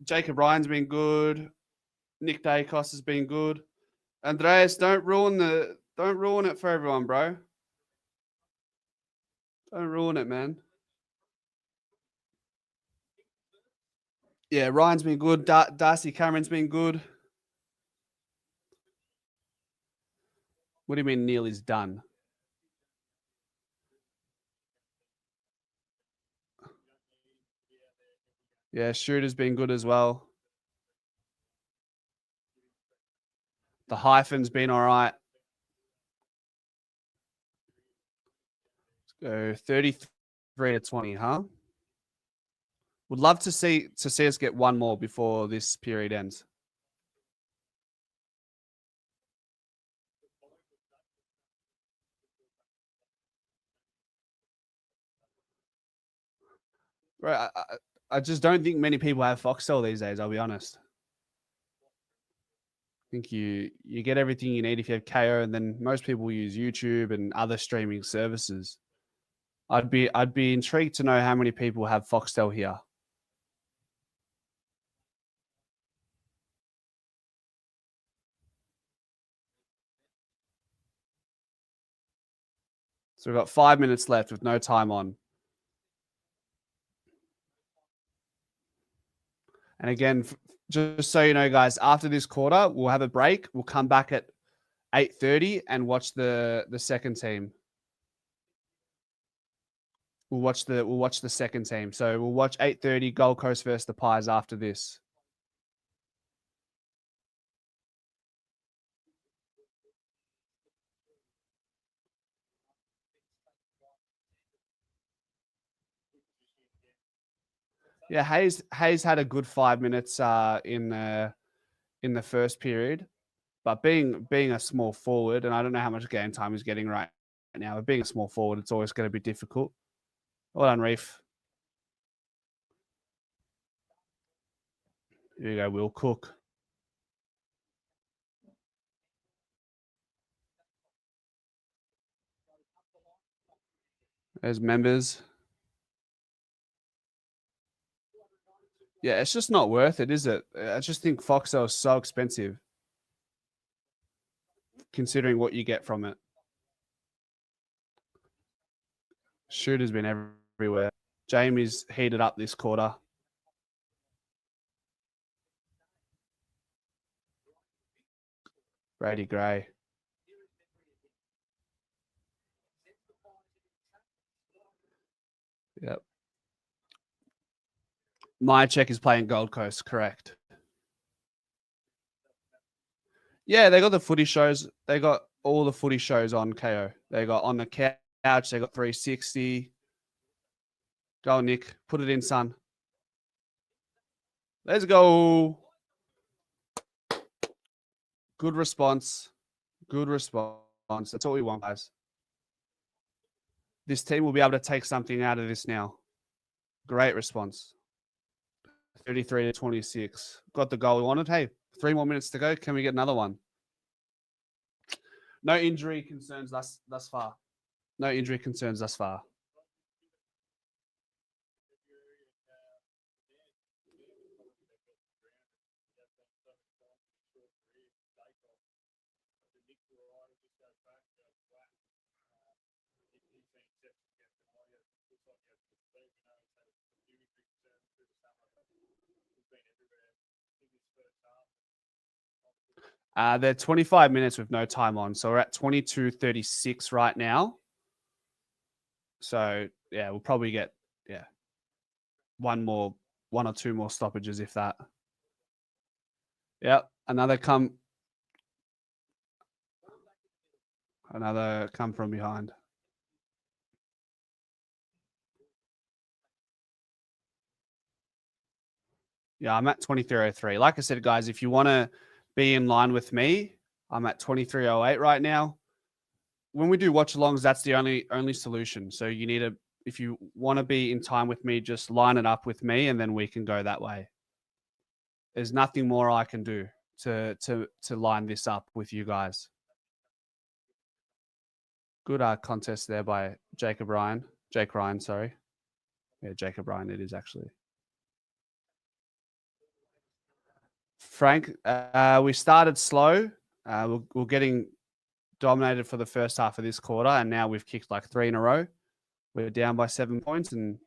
Jacob Ryan's been good. Nick Dacos has been good. Andreas, don't ruin it for everyone, bro. Don't ruin it, man. Yeah, Ryan's been good. Darcy Cameron's been good. What do you mean Neely's done? Yeah, Shooter's been good as well. The hyphen's been all right. Let's go 33 to 20, huh? Would love to see us get one more before this period ends. Right, I just don't think many people have Foxtel these days. I'll be honest. I think you get everything you need if you have KO, and then most people use YouTube and other streaming services. I'd be intrigued to know how many people have Foxtel here. So we've got 5 minutes left with no time on. And again, just so you know, guys, after this quarter, we'll have a break. We'll come back at 8:30 and watch the second team. We'll watch the second team. So we'll watch 8:30 Gold Coast versus the Pies after this. Yeah, Hayes had a good 5 minutes in the first period, but being a small forward, and I don't know how much game time he's getting right now, but being a small forward, it's always going to be difficult. Well done, Reef. Here you go, Will Cook. There's members. Yeah, it's just not worth it, is it? I just think Foxtel is so expensive, considering what you get from it. Shooter's been everywhere. Jamie's heated up this quarter. Brady Gray. Yep. My check is playing Gold Coast, correct. Yeah, they got the footy shows. They got all the footy shows on KO. They got On the Couch. They got 360. Go, Nick. Put it in, son. Let's go. Good response. Good response. That's all we want, guys. This team will be able to take something out of this now. Great response. 33 to 26. Got the goal we wanted. Hey, 3 more minutes to go. Can we get another one? No injury concerns thus far. No injury concerns thus far. They're 25 minutes with no time on. So we're at 22:36 right now. So yeah, we'll probably get one or two more stoppages, if that. Yep. Another come from behind. Yeah, I'm at 23:03. Like I said, guys, if you want to be in line with me, I'm at 23:08 right now. When we do watch alongs, that's the only solution. So you need to, if you want to be in time with me, just line it up with me, and then we can go that way. There's nothing more I can do to line this up with you guys. Good contest there by Jake Ryan, sorry. Yeah, Jacob Ryan it is actually. Frank, we started slow. We're getting dominated for the first half of this quarter, and now we've kicked like 3 in a row. We're down by 7 points, and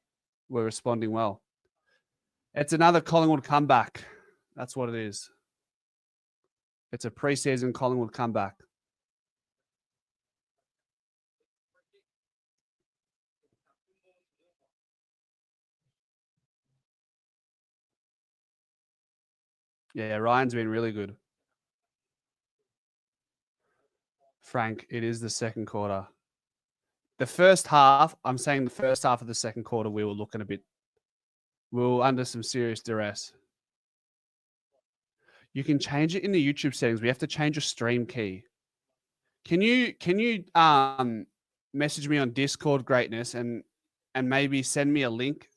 we're responding well. It's another Collingwood comeback. That's what it is. It's a preseason Collingwood comeback. Yeah, Ryan's been really good. Frank, it is the second quarter. The first half, I'm saying the first half of the second quarter, we were looking we were under some serious duress. You can change it in the YouTube settings. We have to change a stream key. Can you message me on Discord, Greatness, and maybe send me a link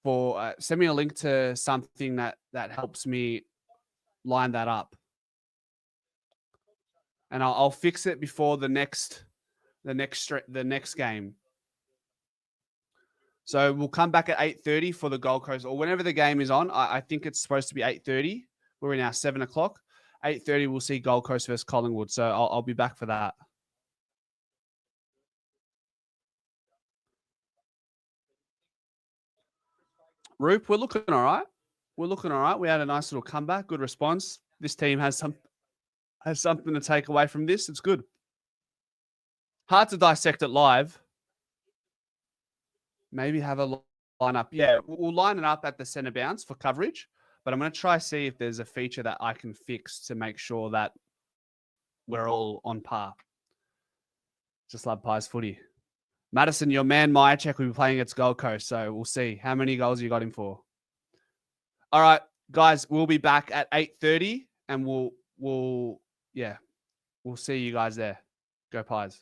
to something that helps me line that up, and I'll fix it before the next game. So we'll come back at 8:30 for the Gold Coast, or whenever the game is on. I think it's supposed to be 8:30. We're now 7 o'clock. 8:30, we'll see Gold Coast versus Collingwood. So I'll be back for that. Roop, we're looking all right. We had a nice little comeback. Good response. This team has something to take away from this. It's good. Hard to dissect it live. Maybe have a lineup. Yeah, we'll line it up at the center bounce for coverage. But I'm going to try see if there's a feature that I can fix to make sure that we're all on par. Just love Pies Footy. Madison, your man Myercheck will be playing against Gold Coast, so we'll see how many goals you got him for. All right, guys, we'll be back at 8:30, and we'll see you guys there. Go Pies.